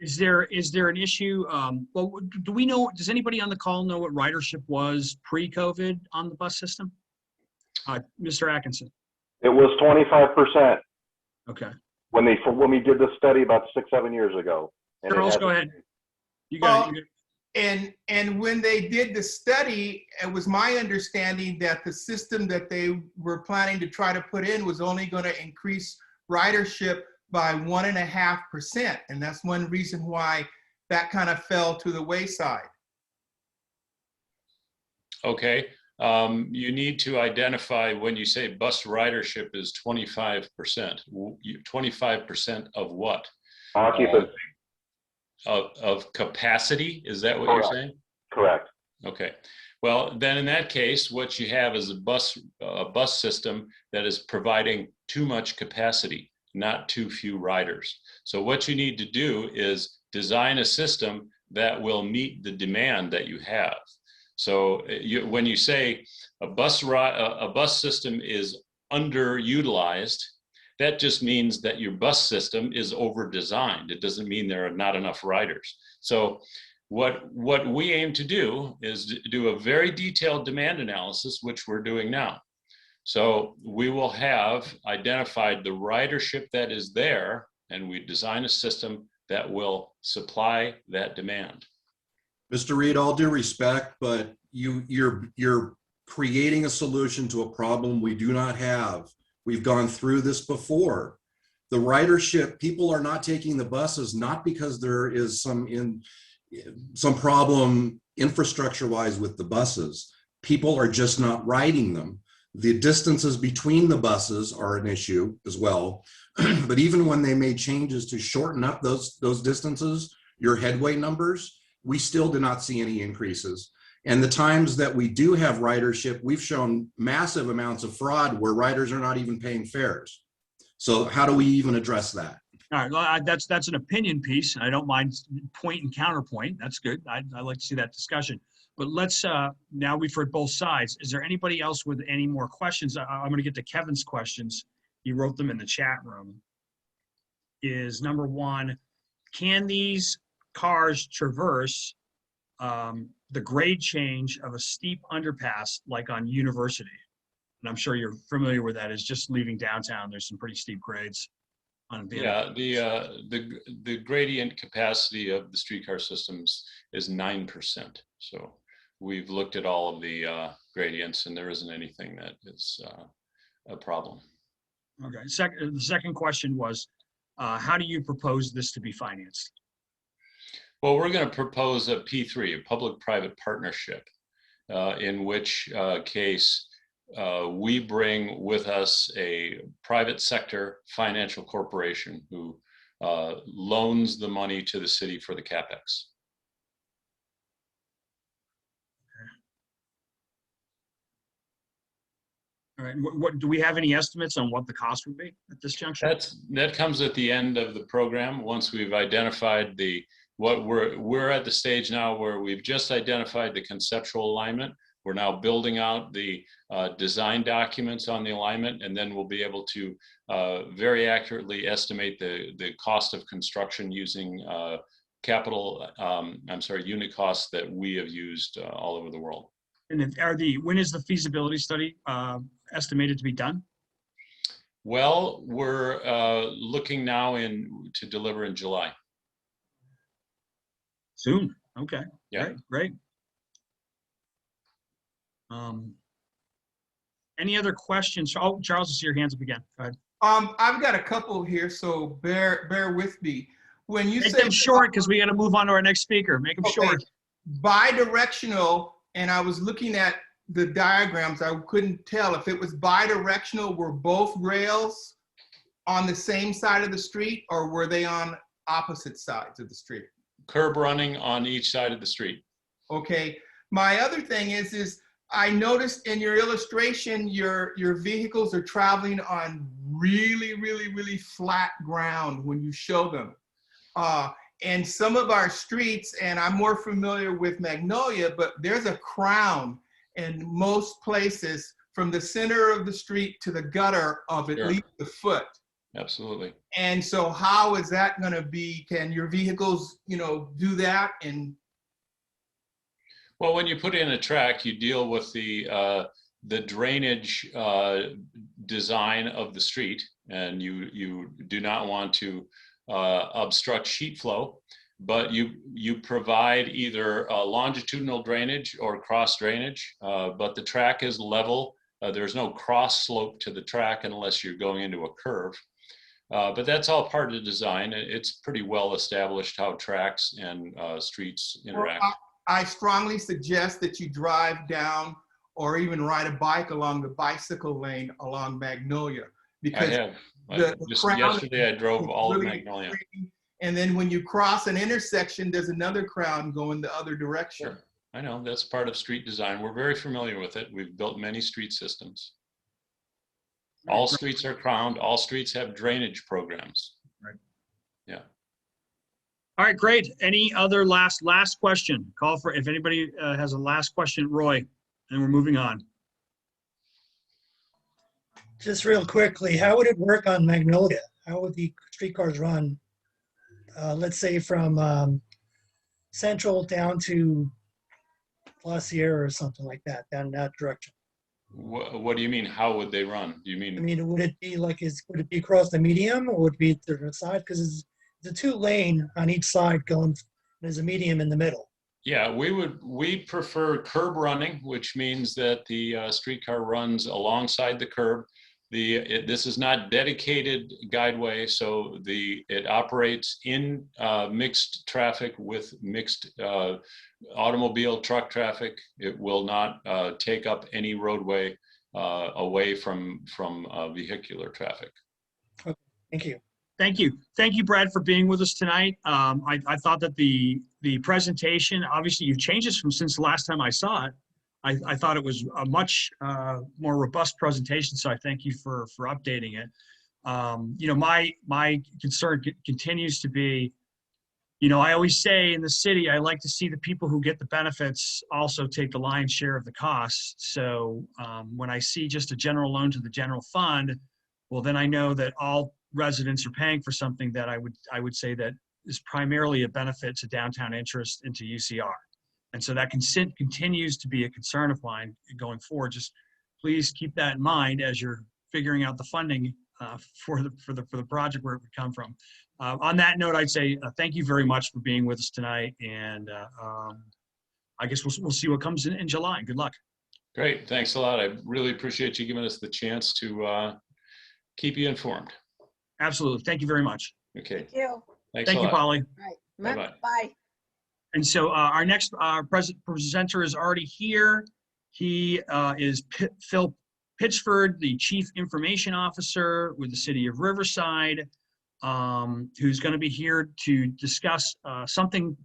Is there an issue? Well, do we know? Does anybody on the call know what ridership was pre-COVID on the bus system? Mr. Atkinson. It was 25%. Okay. When we did the study about 6-7 years ago. Charles, go ahead. You got it. And when they did the study, it was my understanding that the system that they were planning to try to put in was only going to increase ridership by 1.5%. And that's one reason why that kind of fell to the wayside. Okay. You need to identify when you say bus ridership is 25%. 25% of what? Occupancy. Of capacity? Is that what Correct. You're saying? Correct. Okay. Well, then in that case, what you have is a bus system that is providing too much capacity, not too few riders. So what you need to do is design a system that will meet the demand that you have. So when you say a bus system is underutilized, that just means that your bus system is over-designed. It doesn't mean there are not enough riders. So what we aim to do is do a very detailed demand analysis, which we're doing now. So we will have identified the ridership that is there, and we design a system that will supply that demand. Mr. Reed, all due respect, but you're creating a solution to a problem we do not have. We've gone through this before. The ridership, people are not taking the buses, not because there is some problem infrastructure-wise with the buses. People are just not riding them. The distances between the buses are an issue as well. But even when they made changes to shorten up those distances, your headway numbers, we still do not see any increases. And the times that we do have ridership, we've shown massive amounts of fraud where riders are not even paying fares. So how do we even address that? All right, well, that's an opinion piece. I don't mind point and counterpoint. That's good. I like to see that discussion. But let's, now we've heard both sides. Is there anybody else with any more questions? I'm going to get to Kevin's questions. He wrote them in the chat room. Is number one, can these cars traverse the grade change of a steep underpass like on University? And I'm sure you're familiar with that. Is just leaving downtown. There's some pretty steep grades on the the gradient capacity of the streetcar systems is 9%. So we've looked at all of the gradients, and there isn't anything that is a problem. Okay. The second question was, how do you propose this to be financed? Well, we're going to propose a P3, a public-private partnership. in which case we bring with us a private sector financial corporation who loans the money to the city for the CapEx. All right. What do we have any estimates on what the cost would be at this juncture? That comes at the end of the program once we've identified what we're at the stage now where we've just identified the conceptual alignment. We're now building out the design documents on the alignment, and then we'll be able to very accurately estimate the cost of construction using unit costs that we have used all over the world. And when is the feasibility study estimated to be done? Well, we're looking now to deliver in July. Soon. Okay. Yeah. Great. Any other questions? Oh, Charles, I see your hands up again. Go ahead. I've got a couple here, so bear with me. When you Make say them short because we got to move on to our next speaker. Make them short. Bi-directional, and I was looking at the diagrams, I couldn't tell if it was bi-directional, were both rails on the same side of the street, or were they on opposite sides of the street? Curb running on each side of the street. Okay. My other thing is I noticed in your illustration, your vehicles are traveling on really flat ground when you show them. And some of our streets, and I'm more familiar with Magnolia, but there's a crown in most places from the center of the street to the gutter of at least a foot. Absolutely. And so how is that going to be? Can your vehicles, do that? And well, when you put in a track, you deal with the drainage design of the street, and you do not want to obstruct sheet flow, but you provide either longitudinal drainage or cross drainage, but the track is level. There's no cross slope to the track unless you're going into a curve. But that's all part of the design. It's pretty well established how tracks and streets interact. Well, I strongly suggest that you drive down or even ride a bike along the bicycle lane along Magnolia. Because I have. Yesterday I drove all of Magnolia. And then when you cross an intersection, there's another crown going the other direction. Sure. I know, that's part of street design. We're very familiar with it. We've built many street systems. All streets are crowned. All streets have drainage programs. Right. Yeah. All right, great. Any other last question? Call for, if anybody has a last question, Roy, and we're moving on. Just real quickly, how would it work on Magnolia? How would the streetcars run, let's say from Central down to La Sierra or something like that, down that direction? What do you mean, how would they run? Do you mean? I mean, would it be like, would it be across the medium, or would it be to the side? Because it's a 2-lane on each side going, there's a medium in the middle. Yeah, we prefer curb running, which means that the streetcar runs alongside the curb. This is not dedicated guideway, so it operates in mixed traffic with mixed automobile truck traffic. It will not take up any roadway away from vehicular traffic. Okay, thank you. Thank you. Thank you, Brad, for being with us tonight. I thought that the presentation, obviously you've changed this from since the last time I saw it. I thought it was a much more robust presentation, so I thank you for updating it. My concern continues to be, I always say in the city, I like to see the people who get the benefits also take the lion's share of the costs. So when I see just a general loan to the general fund, well, then I know that all residents are paying for something that I would say that is primarily a benefit to downtown interest and to UCR. And so that continues to be a concern of mine going forward. Just please keep that in mind as you're figuring out the funding for the project where it would come from. On that note, I'd say thank you very much for being with us tonight, and I guess we'll see what comes in July. Good luck. Great, thanks a lot. I really appreciate you giving us the chance to keep you informed. Absolutely, thank you very much. Okay. Thank you. Thanks Thank you, Polly. All right. Bye-bye. Bye. And so our next presenter is already here. He is Phil Pittsford, the Chief Information Officer with the City of Riverside, who's going to be here to discuss something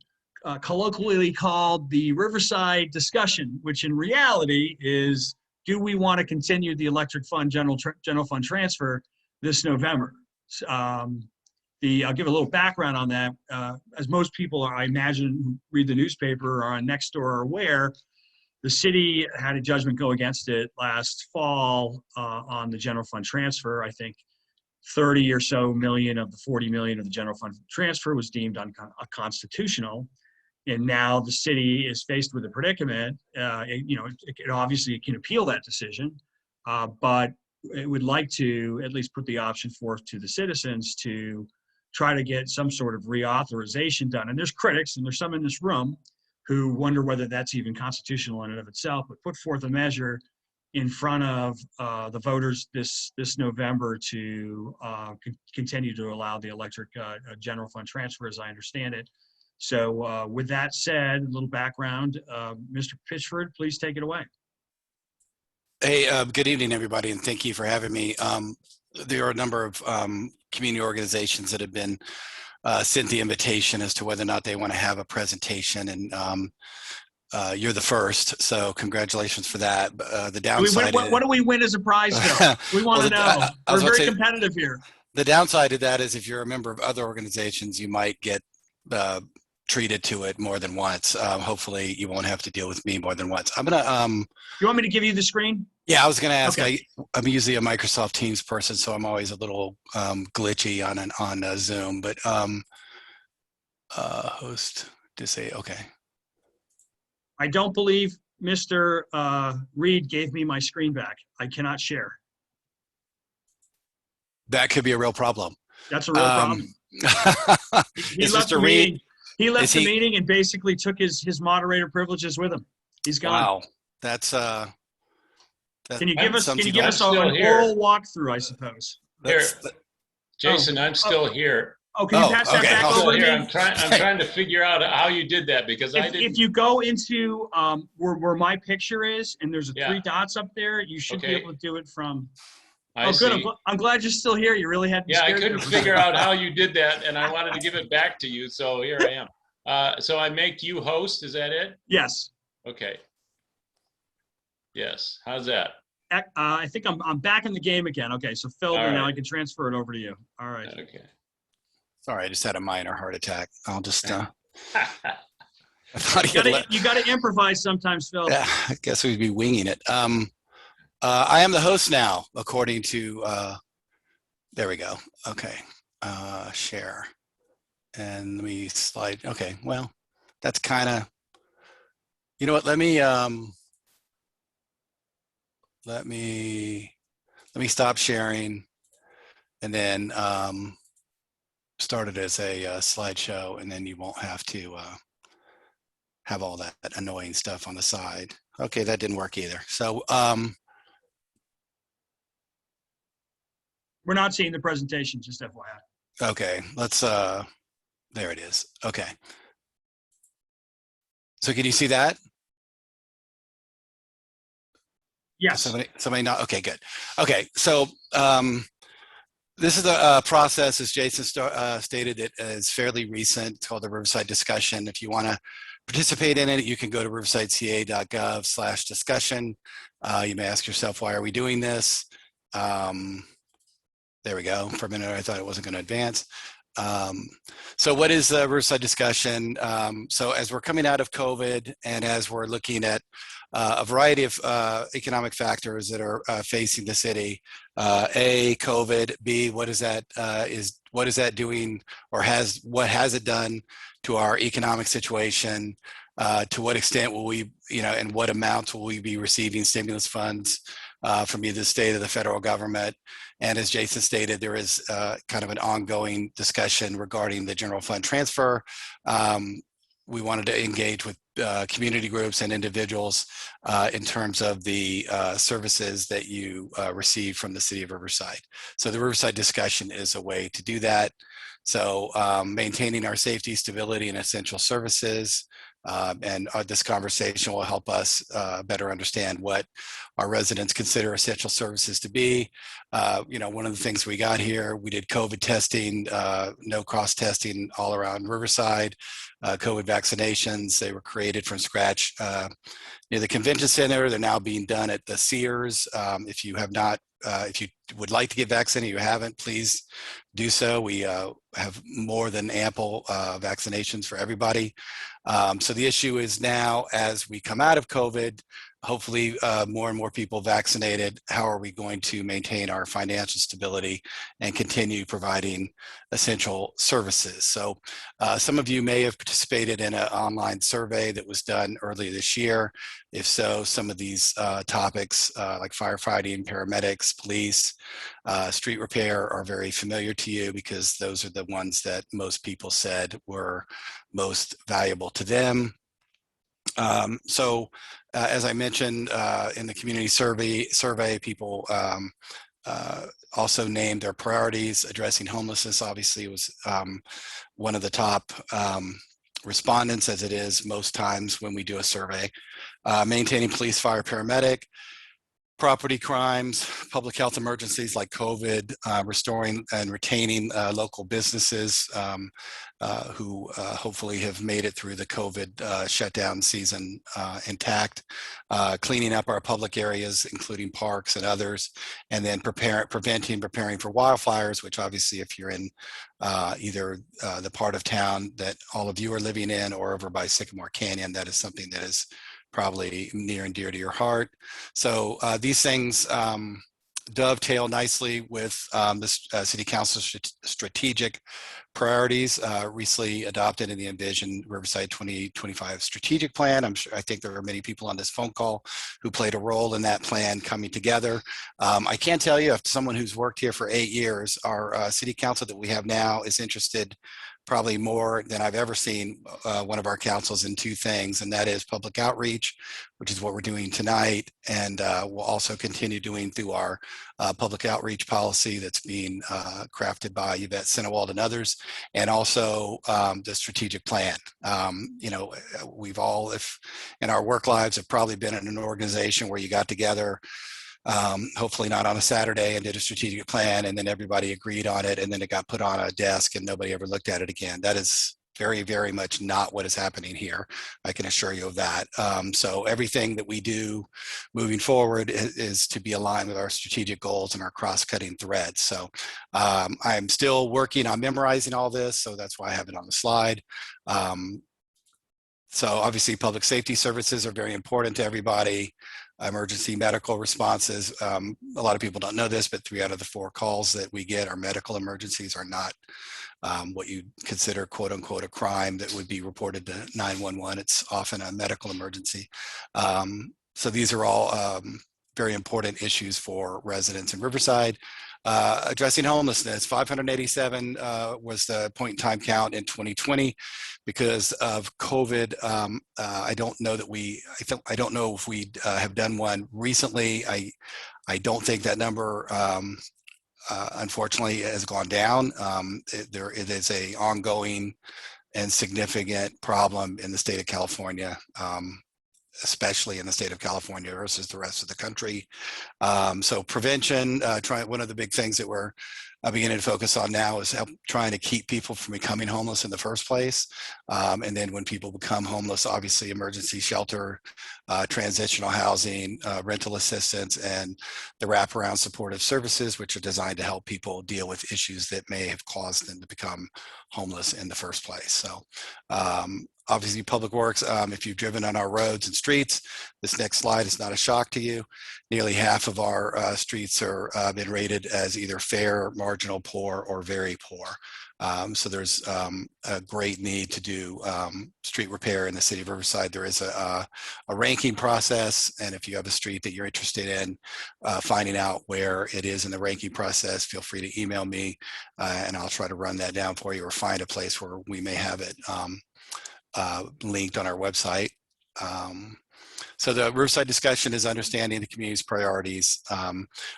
colloquially called the Riverside discussion, which in reality is, do we want to continue the electric fund general fund transfer this November? I'll give a little background on that. As most people, I imagine, who read the newspaper or on Nextdoor are aware, the city had a judgment go against it last fall on the general fund transfer. I think 30 or so million of the 40 million of the general fund transfer was deemed unconstitutional. And now the city is faced with a predicament. It obviously can appeal that decision, but it would like to at least put the option forth to the citizens to try to get some sort of reauthorization done. And there's critics, and there's some in this room who wonder whether that's even constitutional in and of itself, but put forth a measure in front of the voters this November to continue to allow the electric general fund transfer, as I understand it. So with that said, a little background, Mr. Pittsford, please take it away. Hey, good evening, everybody, and thank you for having me. There are a number of community organizations that have been sent the invitation as to whether or not they want to have a presentation, and you're the first, so congratulations for that. The downside what do we win as a prize, Phil? We want to know. We're very competitive here. The downside of that is if you're a member of other organizations, you might get treated to it more than once. Hopefully you won't have to deal with me more than once. I'm gonna you want me to give you the screen? Yeah, I was gonna ask. Okay. I'm usually a Microsoft Teams person, so I'm always a little glitchy on Zoom, but host to say okay. I don't believe Mr. Reed gave me my screen back. I cannot share. That could be a real problem. That's a real problem. He Is left Mr. Reed? He left the meeting and basically took his moderator privileges with him. He's gone. Wow, that's Can you give us an here. oral walkthrough, I suppose? Here, Jason, I'm still here. Oh, can you pass that back over to me? I'm trying to figure out how you did that because I didn't. If you go into where my picture is and there's three dots up there, you should be able to do it from. Good. I'm glad you're still here. You really had me scared. I couldn't figure out how you did that, and I wanted to give it back to you, so here I am. So I make you host. Is that it? Yes. Okay. Yes. How's that? I think I'm back in the game again. Okay, so Phil, now I can transfer it over to you. All right. Okay. Sorry, I just had a minor heart attack. I'll just. You got to improvise sometimes, Phil. Yeah, I guess we'd be winging it. I am the host now, according to. There we go. Okay, share, and let me slide. Okay, well, that's kind of. You know what? Let me stop sharing, and then start it as a slideshow, and then you won't have to have all that annoying stuff on the side. Okay, that didn't work either. So we're not seeing the presentation, just FYI. Okay, let's there it is. Okay. So can you see that? Yes. Somebody not, okay, good. Okay, so this is a process, as Jason stated, that is fairly recent. It's called the Riverside Discussion. If you want to participate in it, you can go to riversideca.gov/discussion. You may ask yourself, why are we doing this? There we go. For a minute, I thought it wasn't going to advance. So what is the Riverside Discussion? So as we're coming out of COVID and as we're looking at a variety of economic factors that are facing the city, A, COVID, B, what is that doing, or what has it done to our economic situation? To what extent will we, and what amounts will we be receiving stimulus funds from either the state or the federal government? And as Jason stated, there is kind of an ongoing discussion regarding the general fund transfer. We wanted to engage with community groups and individuals in terms of the services that you receive from the city of Riverside. So the Riverside Discussion is a way to do that. So maintaining our safety, stability, and essential services, This conversation will help us better understand what our residents consider essential services to be. One of the things we got here, we did COVID testing, no cost testing all around Riverside, COVID vaccinations. They were created from scratch near the convention center. They're now being done at the Sears. If you have not, if you would like to get vaccinated, you haven't, please do so. We have more than ample vaccinations for everybody. So the issue is now, as we come out of COVID, hopefully more and more people vaccinated, how are we going to maintain our financial stability and continue providing essential services? So some of you may have participated in an online survey that was done earlier this year. If so, some of these topics like firefighting, paramedics, police, street repair are very familiar to you, because those are the ones that most people said were most valuable to them. As I mentioned in the community survey, people also named their priorities. Addressing homelessness obviously was one of the top respondents, as it is most times when we do a survey. Maintaining police, fire, paramedic, property crimes, public health emergencies like COVID, restoring and retaining local businesses who hopefully have made it through the COVID shutdown season intact, cleaning up our public areas, including parks and others, and then preparing for wildfires, which obviously if you're in either the part of town that all of you are living in or over by Sycamore Canyon, that is something that is probably near and dear to your heart. So these things dovetail nicely with the City Council's strategic priorities recently adopted in the Envision Riverside 2025 strategic plan. I think there are many people on this phone call who played a role in that plan coming together. I can tell you, if someone who's worked here for 8 years, our City Council that we have now is interested probably more than I've ever seen one of our councils in two things, and that is public outreach, which is what we're doing tonight, and we'll also continue doing through our public outreach policy that's being crafted by Yvette Sinewald and others, and also the strategic plan. We've all, if in our work lives, have probably been in an organization where you got together, hopefully not on a Saturday, and did a strategic plan, and then everybody agreed on it, and then it got put on a desk and nobody ever looked at it again. That is very, very much not what is happening here. I can assure you of that. So everything that we do moving forward is to be aligned with our strategic goals and our cross-cutting threads. So I'm still working on memorizing all this, so that's why I have it on the slide. So obviously public safety services are very important to everybody. Emergency medical responses. A lot of people don't know this, but 3 out of the 4 calls that we get are medical emergencies, are not what you consider quote unquote a crime that would be reported to 911. It's often a medical emergency. So these are all very important issues for residents in Riverside. Addressing homelessness, 587 was the point in time count in 2020. Because of COVID, I don't know that I don't know if we have done one recently. I don't think that number, unfortunately, has gone down. It is a ongoing and significant problem in the state of California, especially in the state of California versus the rest of the country. So prevention, one of the big things that we're beginning to focus on now is trying to keep people from becoming homeless in the first place. And then when people become homeless, obviously emergency shelter, transitional housing, rental assistance, and the wraparound supportive services, which are designed to help people deal with issues that may have caused them to become homeless in the first place. So obviously public works, if you've driven on our roads and streets, this next slide is not a shock to you. Nearly half of our streets are been rated as either fair, marginal, poor, or very poor. So there's a great need to do street repair in the city of Riverside. There is a ranking process, and if you have a street that you're interested in finding out where it is in the ranking process, feel free to email me, and I'll try to run that down for you, or find a place where we may have it linked on our website. So the Riverside discussion is understanding the community's priorities.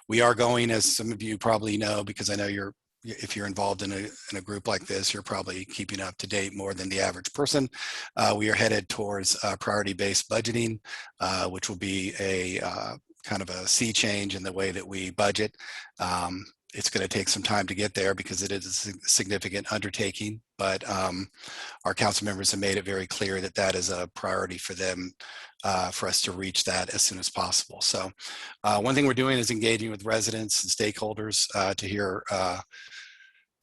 We are going, as some of you probably know, because I know you're if you're involved in a group like this, you're probably keeping up to date more than the average person. We are headed towards priority-based budgeting, which will be a kind of a sea change in the way that we budget. It's going to take some time to get there because it is a significant undertaking, but our council members have made it very clear that that is a priority for them, for us to reach that as soon as possible. So one thing we're doing is engaging with residents and stakeholders to hear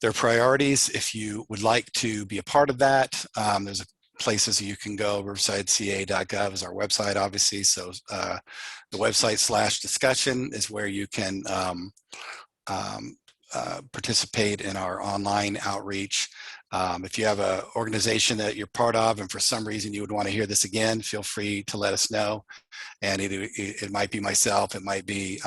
their priorities. If you would like to be a part of that, there's places you can go. Riversideca.gov is our website, obviously. So the website /discussion is where you can participate in our online outreach. If you have an organization that you're part of and for some reason you would want to hear this again, feel free to let us know. And it might be myself, it might be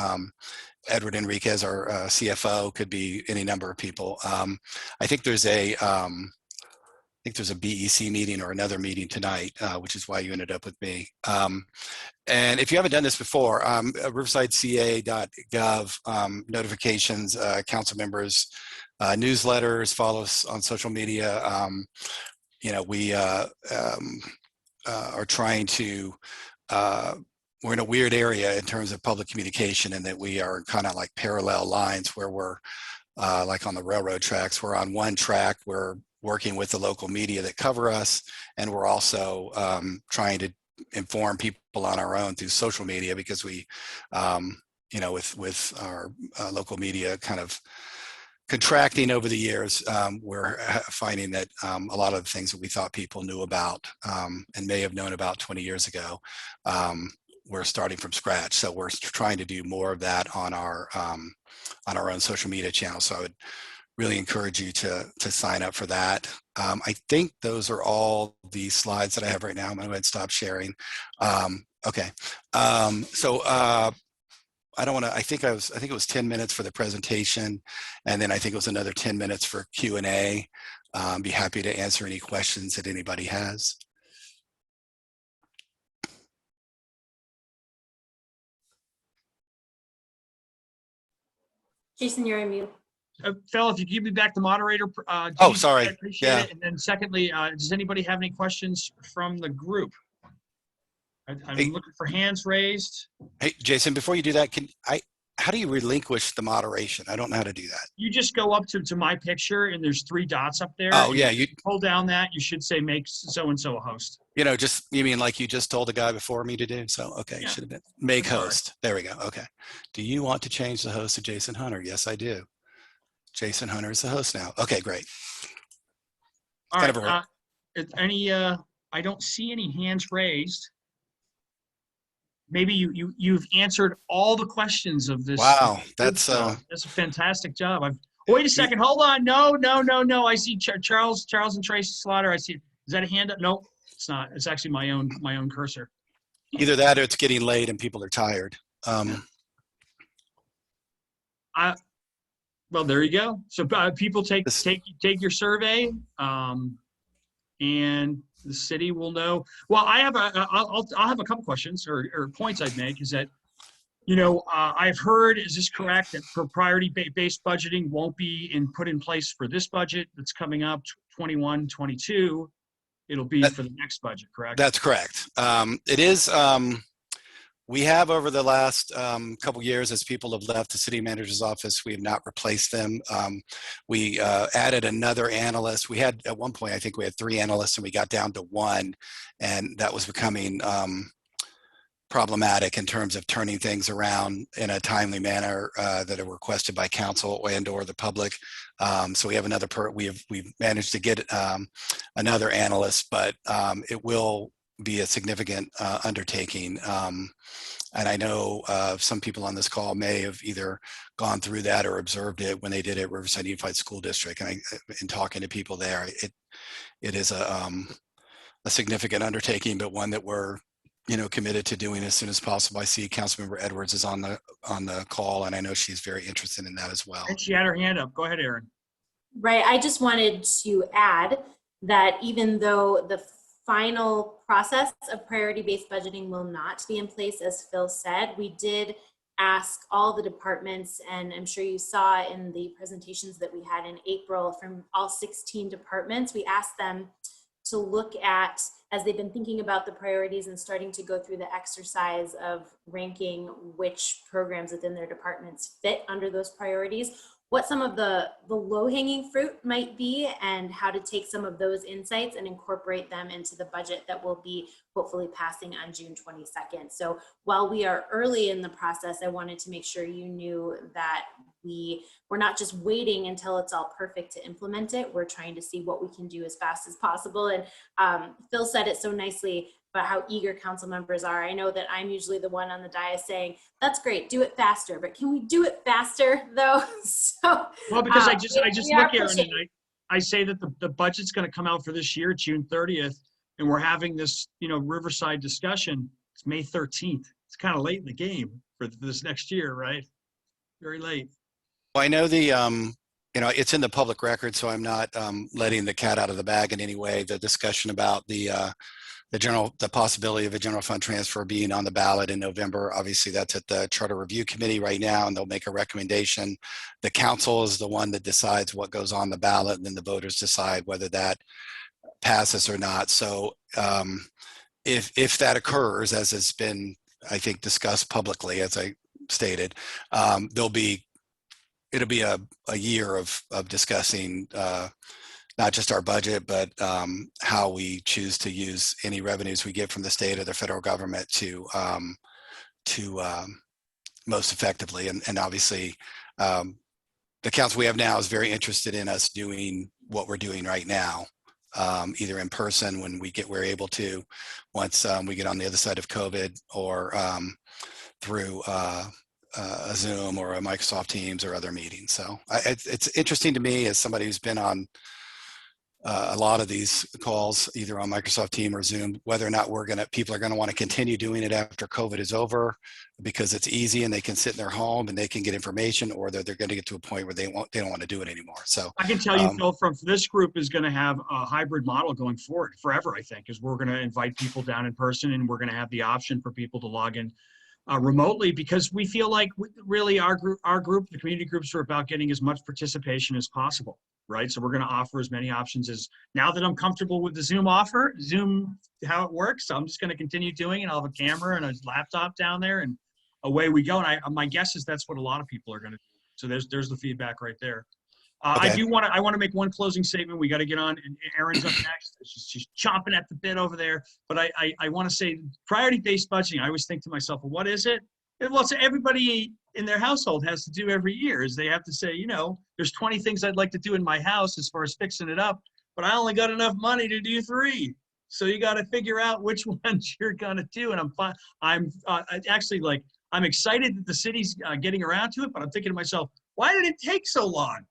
Edward Enriquez, our CFO, could be any number of people. I think there's a BEC meeting or another meeting tonight, which is why you ended up with me. And if you haven't done this before, riversideca.gov, notifications, council members, newsletters, follow us on social media. You know, we are trying to, we're in a weird area in terms of public communication, and that we are kind of like parallel lines where we're like on the railroad tracks. We're on one track, we're working with the local media that cover us, and we're also trying to inform people on our own through social media, because we, you know, with our local media kind of contracting over the years, we're finding that a lot of the things that we thought people knew about and may have known about 20 years ago, we're starting from scratch. So we're trying to do more of that on our own social media channels. So I would really encourage you to sign up for that. I think those are all the slides that I have right now. I'm going to go ahead and stop sharing. Okay. So I don't want to, I think it was 10 minutes for the presentation, and then I think it was another 10 minutes for Q&A. Be happy to answer any questions that anybody has. Jason, you're on mute. Phil, if you give me back the moderator. Oh, sorry. I appreciate it. And then secondly, does anybody have any questions from the group? I'm looking for hands raised. Hey, Jason, before you do that, how do you relinquish the moderation? I don't know how to do that. You just go up to my picture, and there's 3 dots up there. Oh, yeah. You pull down that, you should say make so-and-so a host. You know, you mean like you just told the guy before me to do? So, okay, yeah. Should have been make host. There we go. Okay. Do you want to change the host to Jason Hunter? Yes, I do. Jason Hunter is the host now. Okay, great. All right. I don't see any hands raised. Maybe you've answered all the questions of this. Wow, that's a fantastic job. Wait a second. Hold on. No. I see Charles and Tracy Slaughter. I see. Is that a hand up? No, it's not. It's actually my own cursor. Either that or it's getting late and people are tired. Well, there you go. So people take your survey, and the city will know. Well, I'll have a couple questions or points I'd make. Is that, you know, I've heard, is this correct, that for priority-based budgeting won't be put in place for this budget that's coming up, 21, 22. It'll be for the next budget, correct? That's correct. It is. We have, over the last couple years, as people have left the city manager's office, we have not replaced them. We added another analyst. We had, at one point, I think we had 3 analysts, and we got down to 1, and that was becoming problematic in terms of turning things around in a timely manner that are requested by council and/or the public. So we have another we've managed to get another analyst, but it will be a significant undertaking. And I know some people on this call may have either gone through that or observed it when they did it at Riverside Unified School District. And in talking to people there, it is a significant undertaking, but one that we're, you know, committed to doing as soon as possible. I see Councilmember Edwards is on the call, and I know she's very interested in that as well. And she had her hand up. Go ahead, Erin. Right. I just wanted to add that even though the final process of priority-based budgeting will not be in place, as Phil said, we did ask all the departments, and I'm sure you saw in the presentations that we had in April from all 16 departments, we asked them to look at, as they've been thinking about the priorities and starting to go through the exercise of ranking which programs within their departments fit under those priorities, what some of the low-hanging fruit might be, and how to take some of those insights and incorporate them into the budget that will be hopefully passing on June 22nd. So while we are early in the process, I wanted to make sure you knew that we're not just waiting until it's all perfect to implement it. We're trying to see what we can do as fast as possible. And Phil said it so nicely about how eager council members are. I know that I'm usually the one on the dais saying, that's great, do it faster, but can we do it faster though? So, well, because I just look, Aaron, and I say that the budget's going to come out for this year, June 30th, and we're having this, Riverside discussion. It's May 13th. It's kind of late in the game for this next year, right? Very late. Well, I know it's in the public record, so I'm not letting the cat out of the bag in any way. The discussion about the possibility of a general fund transfer being on the ballot in November. Obviously, that's at the Charter Review Committee right now, and they'll make a recommendation. The council is the one that decides what goes on the ballot, and then the voters decide whether that passes or not. So if that occurs, as has been, I think, discussed publicly, as I stated, it'll be a year of discussing not just our budget, but how we choose to use any revenues we get from the state or the federal government to most effectively. And obviously, the council we have now is very interested in us doing what we're doing right now, either in person when we're able to, once we get on the other side of COVID, or through a Zoom or a Microsoft Teams or other meetings. So it's interesting to me, as somebody who's been on a lot of these calls, either on Microsoft Teams or Zoom, whether or not people are going to want to continue doing it after COVID is over, because it's easy and they can sit in their home and they can get information, or they're going to get to a point where they don't want to do it anymore. So I can tell you, Phil, from this group is going to have a hybrid model going forward forever, I think, is we're going to invite people down in person, and we're going to have the option for people to log in remotely, because we feel like really our group, the community groups, are about getting as much participation as possible, right? So we're going to offer as many options as, now that I'm comfortable with the Zoom how it works, so I'm just going to continue doing it. I'll have a camera and a laptop down there, and away we go. And my guess is that's what a lot of people are going to do. So there's the feedback right there. Okay. I want to make one closing statement. We got to get on, and Erin's up next. She's chomping at the bit over there. But I want to say, priority-based budgeting, I always think to myself, well, what is it? Well, so everybody in their household has to do every year is they have to say, there's 20 things I'd like to do in my house as far as fixing it up, but I only got enough money to do 3. So you got to figure out which ones you're going to do. And I'm excited that the city's getting around to it, but I'm thinking to myself, why did it take so long?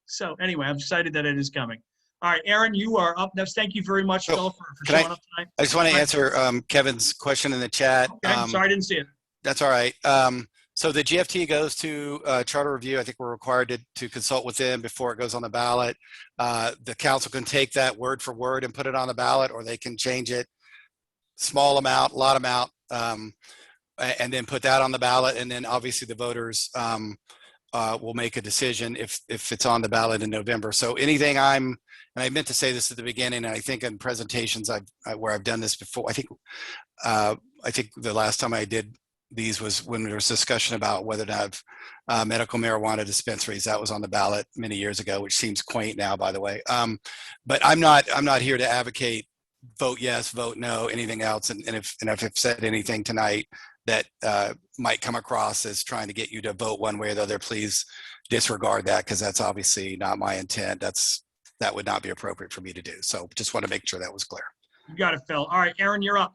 So anyway, I'm excited that it is coming. All right, Erin, you are up next. Thank you very much, Phil, for showing up tonight. I just want to answer Kevin's question in the chat. Okay, sorry, I didn't see it. That's all right. So the GFT goes to Charter Review. I think we're required to consult with them before it goes on the ballot. The council can take that word for word and put it on the ballot, or they can change it, small amount, lot amount, and then put that on the ballot. And then obviously the voters will make a decision if it's on the ballot in November. So anything and I meant to say this at the beginning, and I think in presentations where I've done this before, I think the last time I did these was when there was discussion about whether to have medical marijuana dispensaries. That was on the ballot many years ago, which seems quaint now, by the way. But I'm not here to advocate vote yes, vote no, anything else. And if I've said anything tonight that might come across as trying to get you to vote one way or the other, please disregard that, because that's obviously not my intent. That would not be appropriate for me to do. So just want to make sure that was clear. You got it, Phil. All right, Erin, you're up.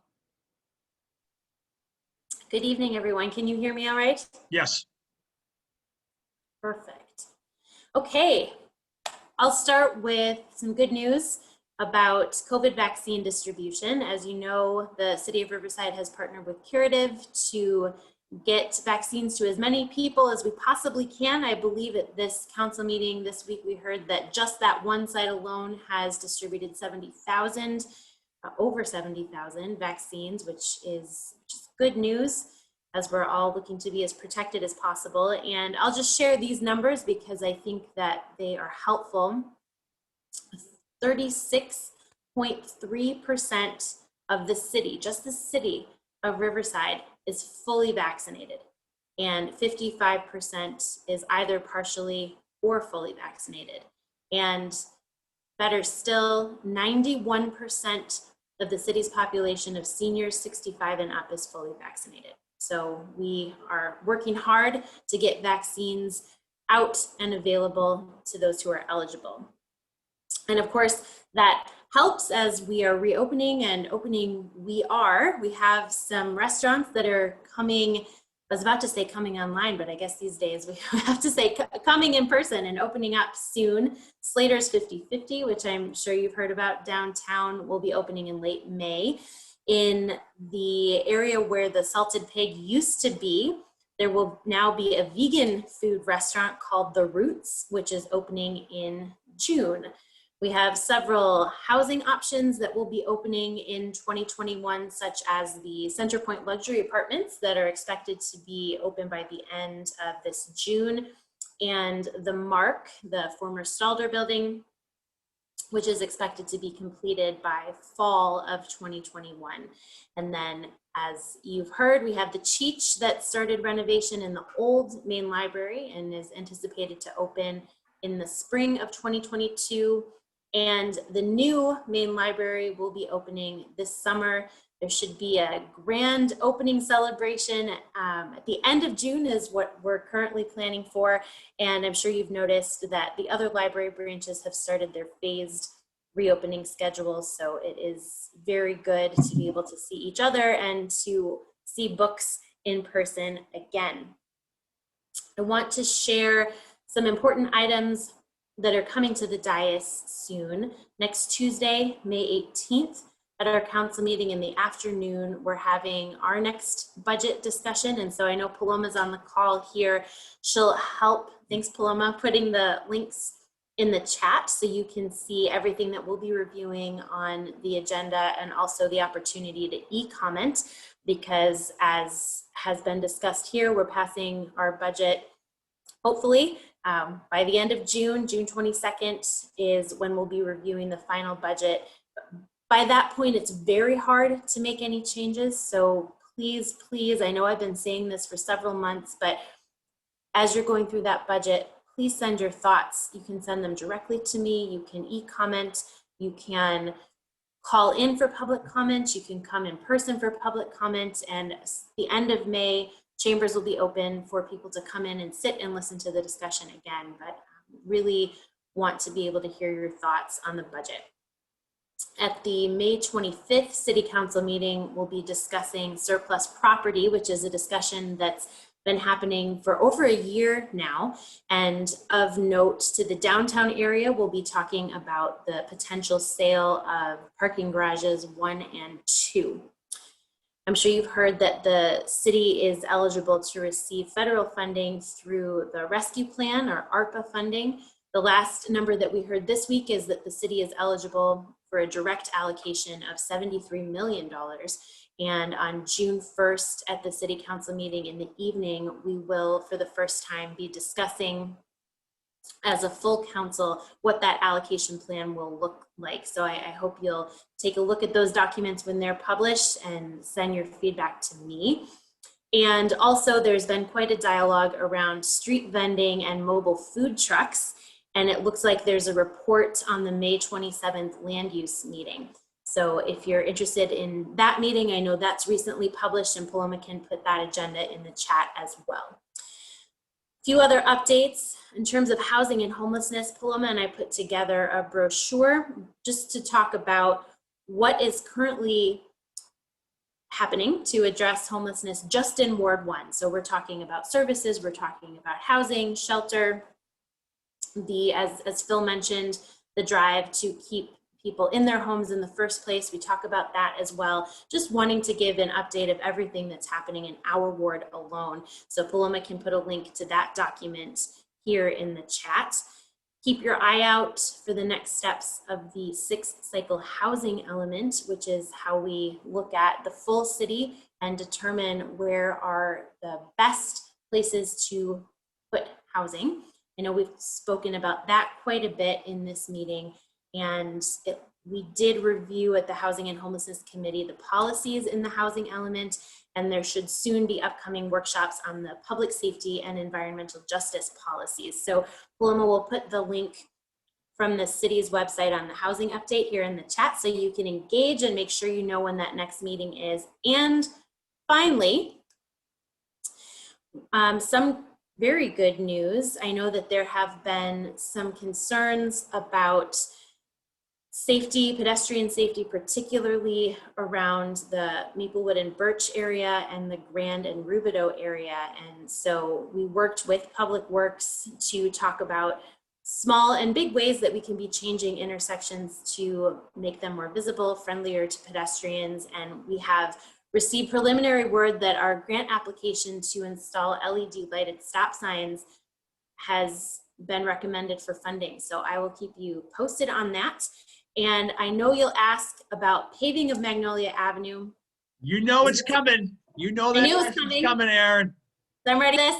Good evening, everyone. Can you hear me all right? Yes. Perfect. Okay, I'll start with some good news about COVID vaccine distribution. As you know, the City of Riverside has partnered with Curative to get vaccines to as many people as we possibly can. I believe at this council meeting this week, we heard that just that one site alone has distributed over 70,000 vaccines, which is good news. as we're all looking to be as protected as possible. And I'll just share these numbers because I think that they are helpful. 36.3% of the city, just the city of Riverside, is fully vaccinated. And 55% is either partially or fully vaccinated. And better still, 91% of the city's population of seniors 65 and up is fully vaccinated. So we are working hard to get vaccines out and available to those who are eligible. And of course, that helps as we are reopening and opening. We have some restaurants that are coming, I was about to say coming online, but I guess these days we have to say coming in person and opening up soon. Slater's 50/50, which I'm sure you've heard about downtown, will be opening in late May. In the area where the Salted Pig used to be, there will now be a vegan food restaurant called The Roots, which is opening in June. We have several housing options that will be opening in 2021, such as the Center Point luxury apartments that are expected to be open by the end of this June, and the Mark, the former Stalder building, which is expected to be completed by fall of 2021. And then, as you've heard, we have the Cheech that started renovation in the old main library and is anticipated to open in the spring of 2022. And the new main library will be opening this summer. There should be a grand opening celebration at the end of June is what we're currently planning for. And I'm sure you've noticed that the other library branches have started their phased reopening schedules. So it is very good to be able to see each other and to see books in person again. I want to share some important items that are coming to the dais soon. Next Tuesday, May 18th, at our council meeting in the afternoon, we're having our next budget discussion. And so I know Paloma's on the call here. She'll help, thanks Paloma, putting the links in the chat so you can see everything that we'll be reviewing on the agenda, and also the opportunity to e-comment, because as has been discussed here, we're passing our budget hopefully by the end of June. June 22nd is when we'll be reviewing the final budget. By that point, it's very hard to make any changes. So please, please, I know I've been saying this for several months, but as you're going through that budget, please send your thoughts. You can send them directly to me. You can e-comment. You can call in for public comments. You can come in person for public comment. And the end of May, chambers will be open for people to come in and sit and listen to the discussion again, but really want to be able to hear your thoughts on the budget. At the May 25th City Council meeting, we'll be discussing surplus property, which is a discussion that's been happening for over a year now. And of note to the downtown area, we'll be talking about the potential sale of parking garages 1 and 2. I'm sure you've heard that the city is eligible to receive federal funding through the rescue plan, or ARPA funding. The last number that we heard this week is that the city is eligible for a direct allocation of $73 million. And on June 1st at the city council meeting in the evening, we will for the first time be discussing as a full council what that allocation plan will look like. So I hope you'll take a look at those documents when they're published and send your feedback to me. And also there's been quite a dialogue around street vending and mobile food trucks. And it looks like there's a report on the May 27th land use meeting. So if you're interested in that meeting, I know that's recently published, and Paloma can put that agenda in the chat as well. A few other updates in terms of housing and homelessness. Paloma and I put together a brochure just to talk about what is currently happening to address homelessness just in Ward 1. So we're talking about services, we're talking about housing, shelter, as Phil mentioned, the drive to keep people in their homes in the first place. We talk about that as well. Just wanting to give an update of everything that's happening in our ward alone. So Paloma can put a link to that document here in the chat. keep your eye out for the next steps of the 6th cycle housing element, which is how we look at the full city and determine where are the best places to put housing. I know we've spoken about that quite a bit in this meeting, and we did review at the Housing and Homelessness Committee the policies in the housing element, and there should soon be upcoming workshops on the public safety and environmental justice policies. So Paloma will put the link from the city's website on the housing update here in the chat so you can engage and make sure you know when that next meeting is. And finally, some very good news. I know that there have been some concerns about safety, pedestrian safety, particularly around the Maplewood and Birch area and the Grand and Rubidoux area. And so we worked with Public Works to talk about small and big ways that we can be changing intersections to make them more visible, friendlier to pedestrians. And we have received preliminary word that our grant application to install LED lighted stop signs has been recommended for funding. So I will keep you posted on that. And I know you'll ask about paving of Magnolia Avenue. You know it's coming. You know that it's coming, Aaron. I'm ready for this.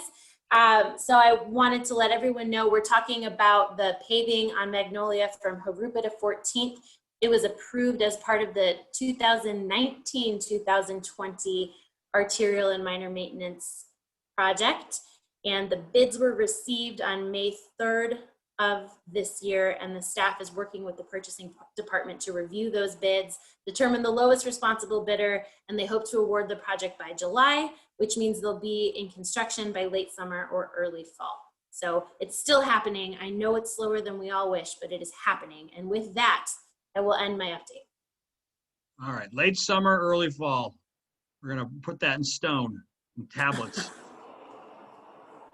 So I wanted to let everyone know we're talking about the paving on Magnolia from Harupa to 14th. It was approved as part of the 2019-2020 arterial and minor maintenance project. And the bids were received on May 3rd of this year, and the staff is working with the purchasing department to review those bids, determine the lowest responsible bidder, and they hope to award the project by July, which means they'll be in construction by late summer or early fall. So it's still happening. I know it's slower than we all wish, but it is happening. And with that, I will end my update. All right, late summer, early fall. We're gonna put that in stone, in tablets.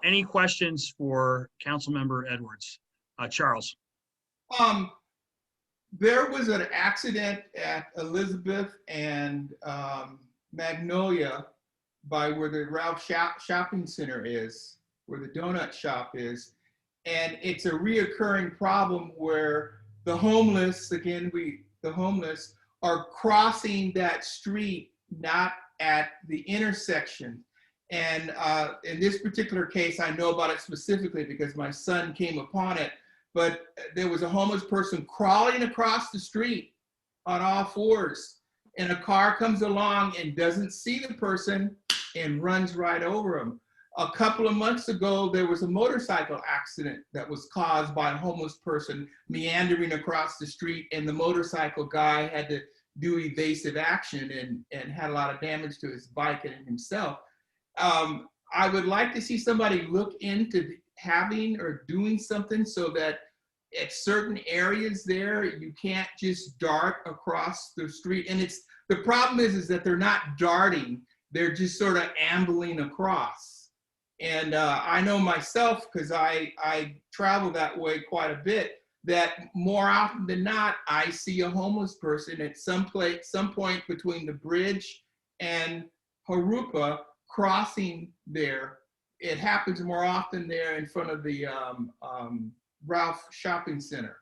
Any questions for Councilmember Edwards? Charles. There was an accident at Elizabeth and Magnolia by where the Ralph Shopping Center is, where the donut shop is. And it's a reoccurring problem where the homeless, the homeless are crossing that street, not at the intersection. And in this particular case, I know about it specifically because my son came upon it, but there was a homeless person crawling across the street on all fours, and a car comes along and doesn't see the person and runs right over him. A couple of months ago, there was a motorcycle accident that was caused by a homeless person meandering across the street, and the motorcycle guy had to do evasive action and had a lot of damage to his bike and himself. I would like to see somebody look into having or doing something so that at certain areas there, you can't just dart across the street. And the problem is that they're not darting, they're just sort of ambling across. And I know myself, because I travel that way quite a bit, that more often than not, I see a homeless person at some point between the bridge and Harupa crossing there. It happens more often there in front of the Ralph Shopping Center.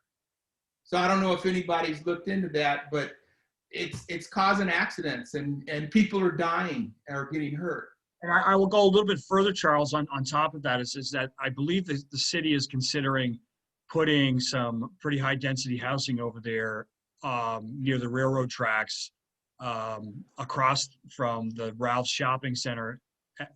So I don't know if anybody's looked into that, but it's causing accidents and people are dying or getting hurt. And I will go a little bit further, Charles, on top of that, is that I believe that the city is considering putting some pretty high density housing over there near the railroad tracks across from the Ralph's Shopping Center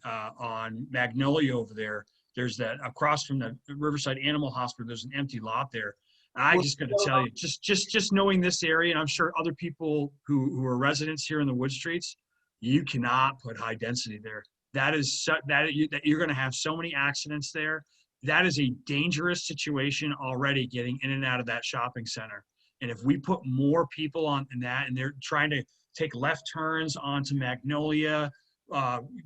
on Magnolia over there. There's that across from the Riverside Animal Hospital, there's an empty lot there. I just got to tell you, just knowing this area, and I'm sure other people who are residents here in the Wood Streets, you cannot put high density there. That is that you're going to have so many accidents there. That is a dangerous situation already getting in and out of that shopping center. And if we put more people on in that, and they're trying to take left turns onto Magnolia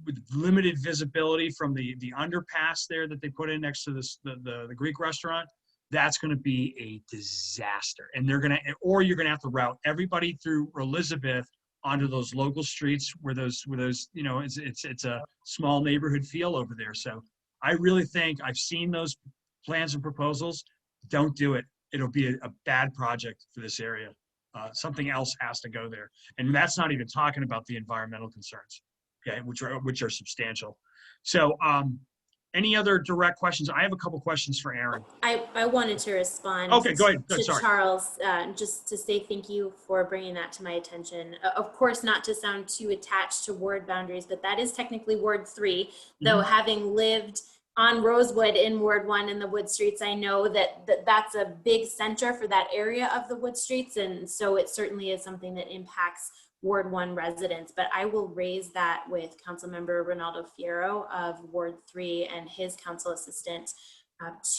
with limited visibility from the underpass there that they put in next to the Greek restaurant, that's going to be a disaster. And you're going to have to route everybody through Elizabeth onto those local streets where those it's a small neighborhood feel over there. So I really think I've seen those plans and proposals. don't do it. It'll be a bad project for this area. Something else has to go there. And that's not even talking about the environmental concerns, okay, which are substantial. So any other direct questions? I have a couple questions for Aaron. I wanted to respond Okay, go ahead. to Sorry. Charles, just to say thank you for bringing that to my attention. Of course, not to sound too attached to ward boundaries, but that is technically Ward 3, though having lived on Rosewood in Ward 1 in the Wood Streets, I know that's a big center for that area of the Wood Streets, and so it certainly is something that impacts Ward 1 residents. But I will raise that with Councilmember Ronaldo Fierro of Ward 3 and his council assistant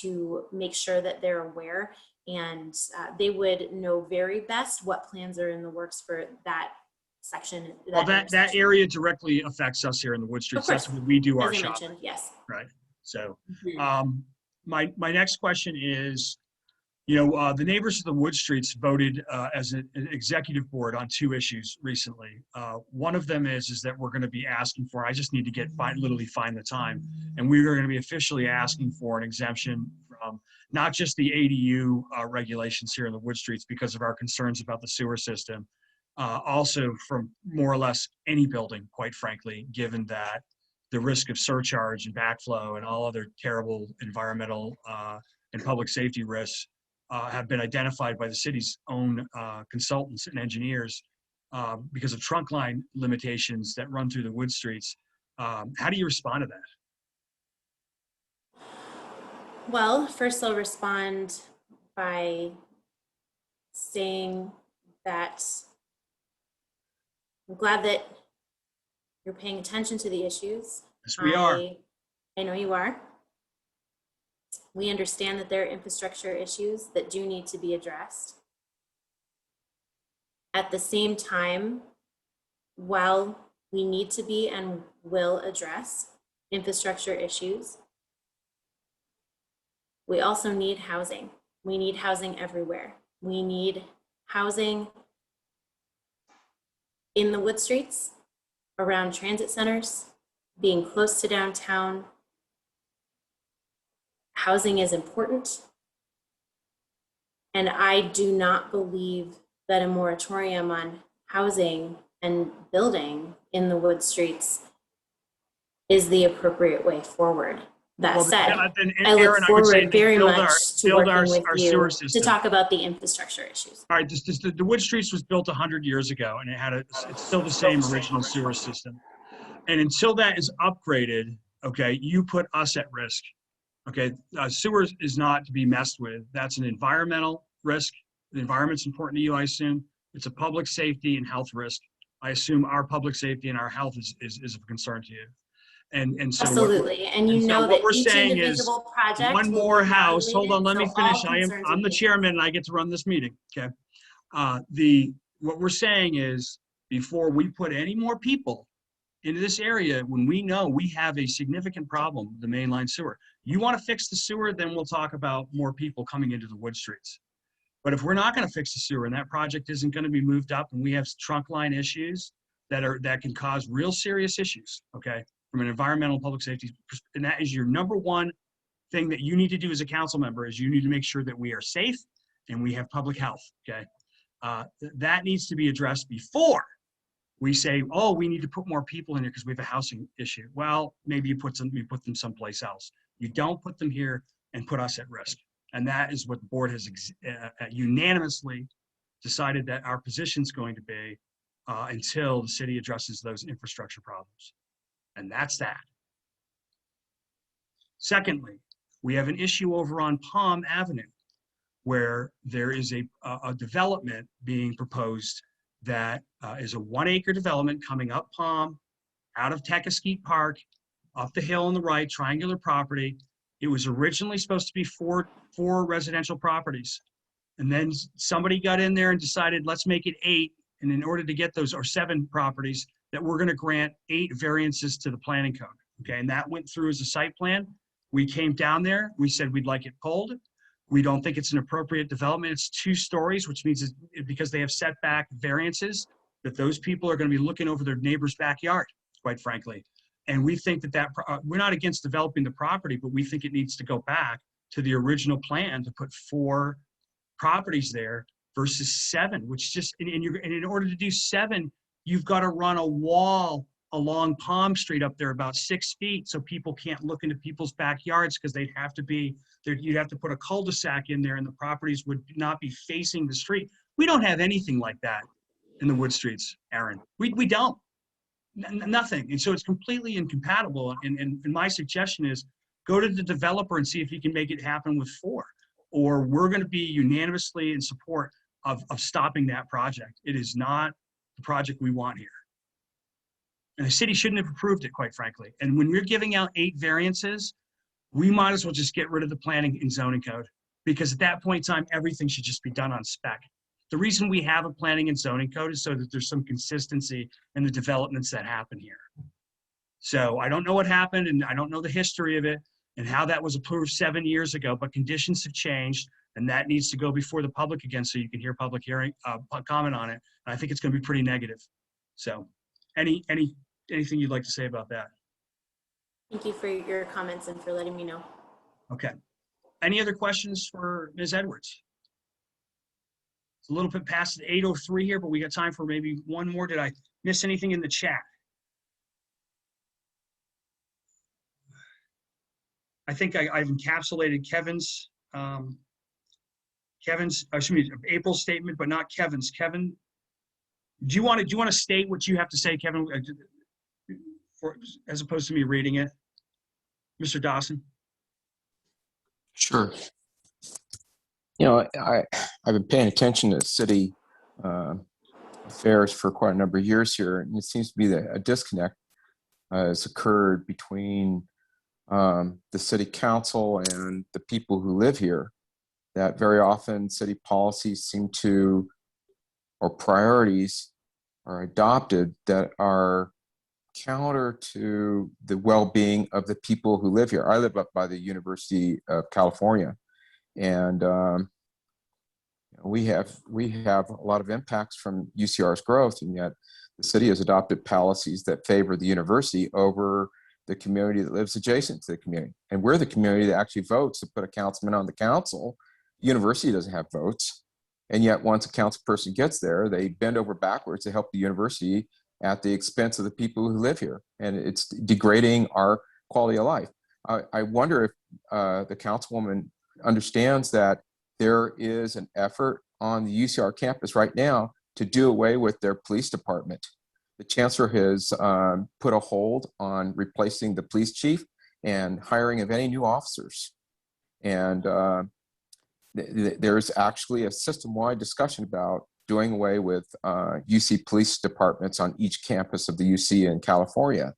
to make sure that they're aware, and they would know very best what plans are in the works for that section. Well, that area directly affects us here in the Wood Streets. That's where we do our shopping. Yes. Right. So my next question is, the neighbors of the Wood Streets voted as an executive board on 2 issues recently. One of them is that we're going to be asking for, I just need to literally find the time, and we're going to be officially asking for an exemption from not just the ADU regulations here in the Wood Streets because of our concerns about the sewer system, also from more or less any building, quite frankly, given that the risk of surcharge and backflow and all other terrible environmental and public safety risks have been identified by the city's own consultants and engineers because of trunk line limitations that run through the Wood Streets. How do you respond to that? Well, first I'll respond by saying that I'm glad that you're paying attention to the issues. Yes, we are. I know you are. We understand that there are infrastructure issues that do need to be addressed. At the same time, while we need to be and will address infrastructure issues, we also need housing. We need housing everywhere. We need housing in the Wood Streets, around transit centers, being close to downtown. Housing is important. And I do not believe that a moratorium on housing and building in the Wood Streets is the appropriate way forward. That said, I look forward very much to working with you to talk about the infrastructure issues. All right, the Wood Streets was built 100 years ago, and it's still the same original sewer system. And until that is upgraded, okay, you put us at risk. Okay, sewer is not to be messed with. That's an environmental risk. The environment's important to you, I assume. It's a public safety and health risk. I assume our public safety and our health is of concern to you. And so absolutely, and you know that each individual project. One more house. Hold on, let me finish. I'm the chairman, and I get to run this meeting. Okay. What we're saying is, before we put any more people into this area, when we know we have a significant problem with the mainline sewer, you want to fix the sewer, then we'll talk about more people coming into the Wood Streets. But if we're not going to fix the sewer and that project isn't going to be moved up, and we have trunk line issues that can cause real serious issues, okay, from an environmental public safety, and that is your number one thing that you need to do as a council member, is you need to make sure that we are safe and we have public health, okay? That needs to be addressed before we say, oh, we need to put more people in here because we have a housing issue. Well, maybe you put them someplace else. You don't put them here and put us at risk. And that is what the board has unanimously decided that our position is going to be until the city addresses those infrastructure problems. And that's that. Secondly, we have an issue over on Palm Avenue where there is a development being proposed that is a 1-acre development coming up Palm, out of Tekeskeet Park, up the hill on the right, triangular property. It was originally supposed to be four residential properties. And then somebody got in there and decided, let's make it 8. And in order to get those, or 7 properties, that we're going to grant 8 variances to the planning code. Okay, and that went through as a site plan. We came down there, we said we'd like it pulled. We don't think it's an appropriate development. It's 2 stories, which means because they have setback variances, that those people are going to be looking over their neighbor's backyard, quite frankly. And we think that we're not against developing the property, but we think it needs to go back to the original plan to put 4 properties there versus 7, which just, and in order to do 7, you've got to run a wall along Palm Street up there about 6 feet so people can't look into people's backyards because they'd have to be there. You'd have to put a cul-de-sac in there and the properties would not be facing the street. We don't have anything like that in the Wood Streets, Aaron. We don't. Nothing. And so it's completely incompatible. And my suggestion is go to the developer and see if he can make it happen with 4, or we're going to be unanimously in support of stopping that project. It is not the project we want here. And the city shouldn't have approved it, quite frankly. And when we're giving out 8 variances, we might as well just get rid of the planning and zoning code, because at that point in time, everything should just be done on spec. The reason we have a planning and zoning code is so that there's some consistency in the developments that happen here. So I don't know what happened, and I don't know the history of it and how that was approved 7 years ago, but conditions have changed, and that needs to go before the public again so you can hear public hearing, comment on it. And I think it's going to be pretty negative. So anything you'd like to say about that? Thank you for your comments and for letting me know. Okay. Any other questions for Ms. Edwards? It's a little bit past 8:03 here, but we got time for maybe one more. Did I miss anything in the chat? I think I've encapsulated April's statement, but not Kevin's. Kevin, do you want to state what you have to say, Kevin, as opposed to me reading it? Mr. Dawson? Sure. You know, I've been paying attention to city affairs for quite a number of years here, and it seems to be that a disconnect has occurred between the city council and the people who live here, that very often city policies seem to, or priorities are adopted that are counter to the well-being of the people who live here. I live up by the University of California, and we have a lot of impacts from UCR's growth, and yet the city has adopted policies that favor the university over the community that lives adjacent to the community. And we're the community that actually votes to put a councilman on the council. The university doesn't have votes. And yet once a council person gets there, they bend over backwards to help the university at the expense of the people who live here. And it's degrading our quality of life. I wonder if the councilwoman understands that there is an effort on the UCR campus right now to do away with their police department. The chancellor has put a hold on replacing the police chief and hiring of any new officers. And there's actually a system-wide discussion about doing away with UC police departments on each campus of the UC in California.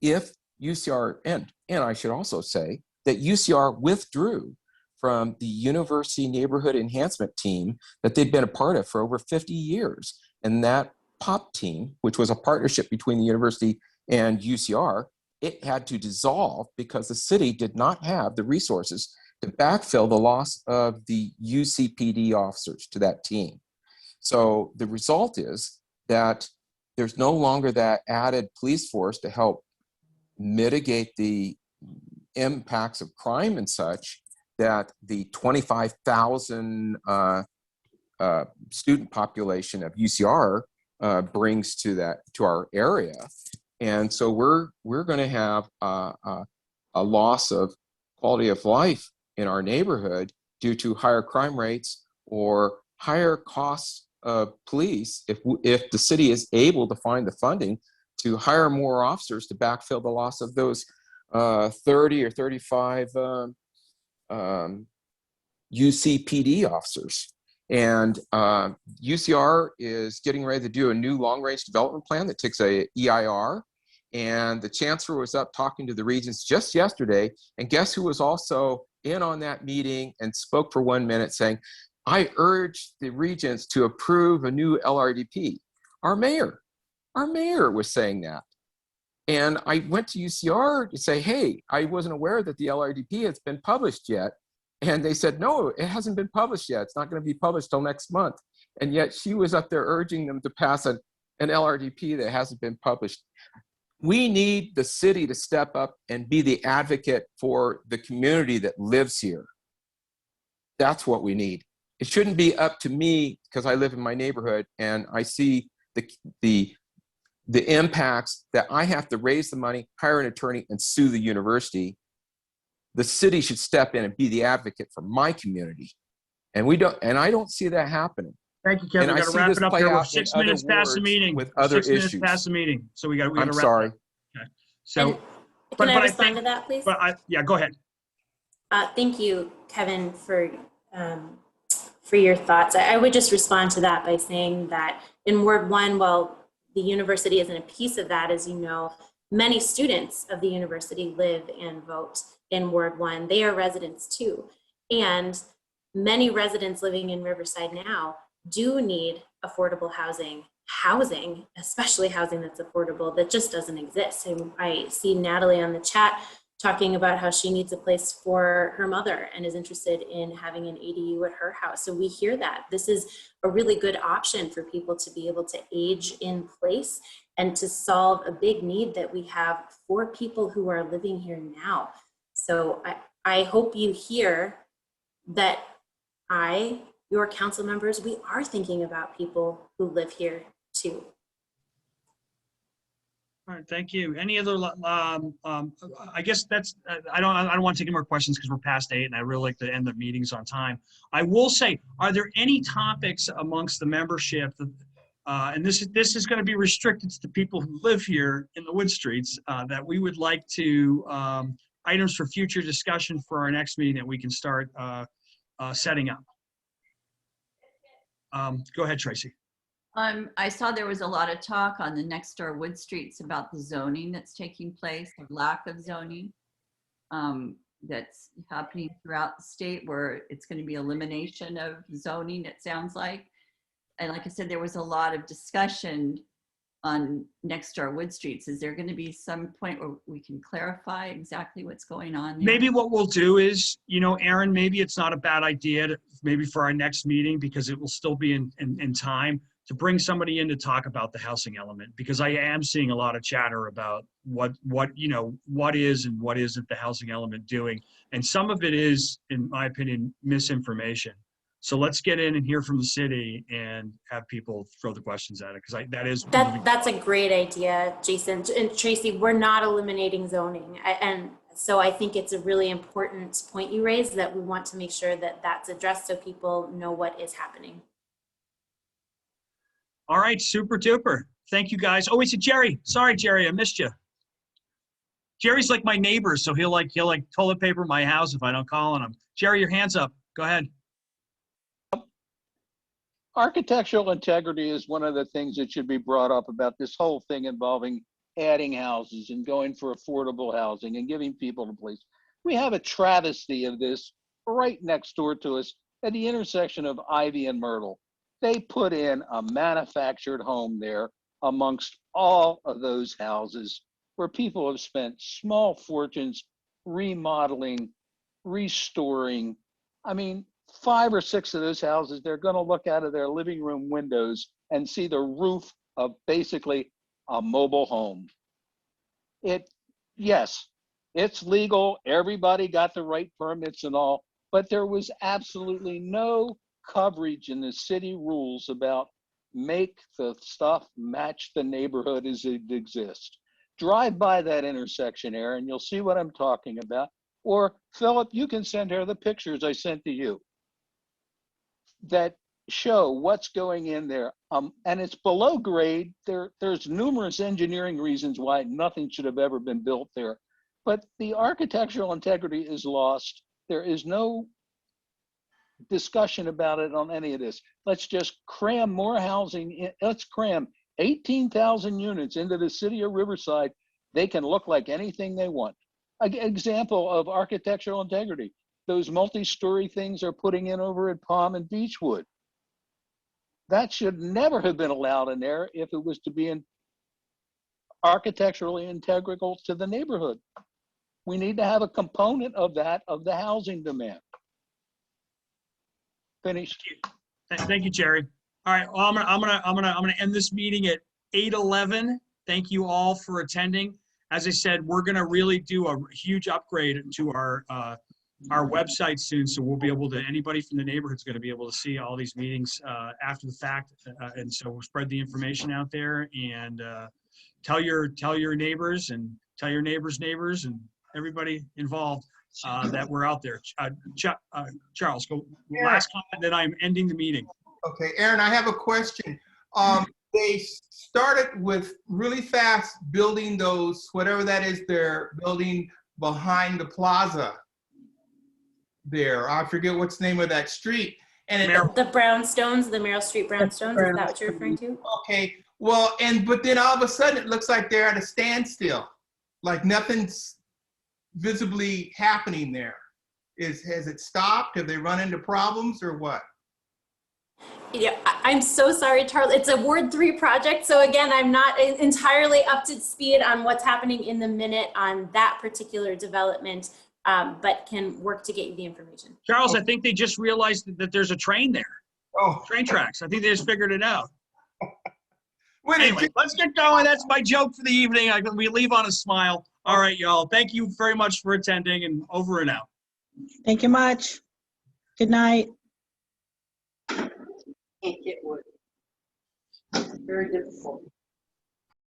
If UCR, and I should also say that UCR withdrew from the University Neighborhood Enhancement Team that they'd been a part of for over 50 years. And that POP team, which was a partnership between the university and UCR, it had to dissolve because the city did not have the resources to backfill the loss of the UCPD officers to that team. So the result is that there's no longer that added police force to help mitigate the impacts of crime and such that the 25,000 student population of UCR brings to our area. And so we're going to have a loss of quality of life in our neighborhood due to higher crime rates or higher costs of police if the city is able to find the funding to hire more officers to backfill the loss of those 30 or 35 UCPD officers. And UCR is getting ready to do a new long-range development plan that takes a EIR. And the chancellor was up talking to the regents just yesterday. And guess who was also in on that meeting and spoke for 1 minute saying, I urge the regents to approve a new LRDP. Our mayor was saying that. And I went to UCR to say, hey, I wasn't aware that the LRDP has been published yet. And they said, no, it hasn't been published yet. It's not going to be published till next month. And yet she was up there urging them to pass an LRDP that hasn't been published. We need the city to step up and be the advocate for the community that lives here. That's what we need. It shouldn't be up to me because I live in my neighborhood and I see the impacts that I have to raise the money, hire an attorney, and sue the university. The city should step in and be the advocate for my community. And I don't see that happening. Thank you, Kevin. And We I got to see wrap this it up play here. We're out in 6 other minutes past the wards meeting. with other 6 minutes issues. past the meeting. So we got to wrap I'm sorry. up. Okay. So, And can I respond to that, please? Yeah, go ahead. Thank you, Kevin, for your thoughts. I would just respond to that by saying that in Ward 1, while the university isn't a piece of that, as you know, many students of the university live and vote in Ward 1. They are residents too. And many residents living in Riverside now do need affordable housing, especially housing that's affordable, that just doesn't exist. And I see Natalie on the chat talking about how she needs a place for her mother and is interested in having an ADU at her house. So we hear that. This is a really good option for people to be able to age in place and to solve a big need that we have for people who are living here now. So I hope you hear that your council members, we are thinking about people who live here too. All right, thank you. Any other, I guess that's, I don't want to take any more questions because we're past 8 and I really like to end the meetings on time. I will say, are there any topics amongst the membership that, and this is going to be restricted to the people who live here in the Wood Streets, that we would like to, items for future discussion for our next meeting that we can start setting up? Go ahead, Tracy. I saw there was a lot of talk on the next door Wood Streets about the zoning that's taking place, the lack of zoning that's happening throughout the state, where it's going to be elimination of zoning, it sounds like. And like I said, there was a lot of discussion on next door Wood Streets. Is there going to be some point where we can clarify exactly what's going on there? Maybe what we'll do is, Aaron, maybe it's not a bad idea to, maybe for our next meeting, because it will still be in time, to bring somebody in to talk about the housing element, because I am seeing a lot of chatter about what is and what isn't the housing element doing. And some of it is, in my opinion, misinformation. So let's get in and hear from the city and have people throw the questions at it, because that's a great idea, Jason. And Tracy, we're not eliminating zoning. And so I think it's a really important point you raised, that we want to make sure that that's addressed so people know what is happening. All right, super duper. Thank you, guys. Oh, it's Jerry. Sorry, Jerry, I missed you. Jerry's like my neighbor, so he'll toilet paper my house if I don't call on him. Jerry, your hand's up. Go ahead. Architectural integrity is one of the things that should be brought up about this whole thing involving adding houses and going for affordable housing and giving people a place. We have a travesty of this right next door to us at the intersection of Ivy and Myrtle. They put in a manufactured home there amongst all of those houses where people have spent small fortunes remodeling, restoring. I mean, 5 or 6 of those houses, they're going to look out of their living room windows and see the roof of basically a mobile home. Yes, it's legal. Everybody got the right permits and all, but there was absolutely no coverage in the city rules about make the stuff match the neighborhood as it exists. Drive by that intersection, Aaron, you'll see what I'm talking about. Or Philip, you can send her the pictures I sent to you that show what's going in there. And it's below grade. There's numerous engineering reasons why nothing should have ever been built there. But the architectural integrity is lost. There is no discussion about it on any of this. Let's just cram more housing in. Let's cram 18,000 units into the city of Riverside. They can look like anything they want. An example of architectural integrity, those multi-story things they're putting in over at Palm and Beechwood. That should never have been allowed in there if it was to be architecturally integral to the neighborhood. We need to have a component of that, of the housing demand. Finished. Thank you, Jerry. All right, well, I'm gonna end this meeting at 8:11. Thank you all for attending. As I said, we're going to really do a huge upgrade to our website soon, so we'll be able to, anybody from the neighborhood's going to be able to see all these meetings after the fact, and so we'll spread the information out there, and tell your neighbors and tell your neighbors' neighbors and everybody involved that we're out there. Charles, go last comment, then I'm ending the meeting. Okay, Aaron, I have a question. They started with really fast building those, whatever that is, they're building behind the plaza there. I forget what's the name of that street. And the brownstones, the Merrill Street brownstones, is that what you're referring to? Okay, well, but then all of a sudden it looks like they're at a standstill, like nothing's visibly happening there. Has it stopped? Have they run into problems or what? Yeah, I'm so sorry, Charles. It's a Ward 3 project. So again, I'm not entirely up to speed on what's happening in the minute on that particular development, but can work to get you the information. Charles, I think they just realized that there's a train there. Oh, train tracks. I think they just figured it out. Anyway, let's get going. That's my joke for the evening. We leave on a smile. All right, y'all. Thank you very much for attending, and over and out. Thank you much. Good night. Can't get wood. Very difficult.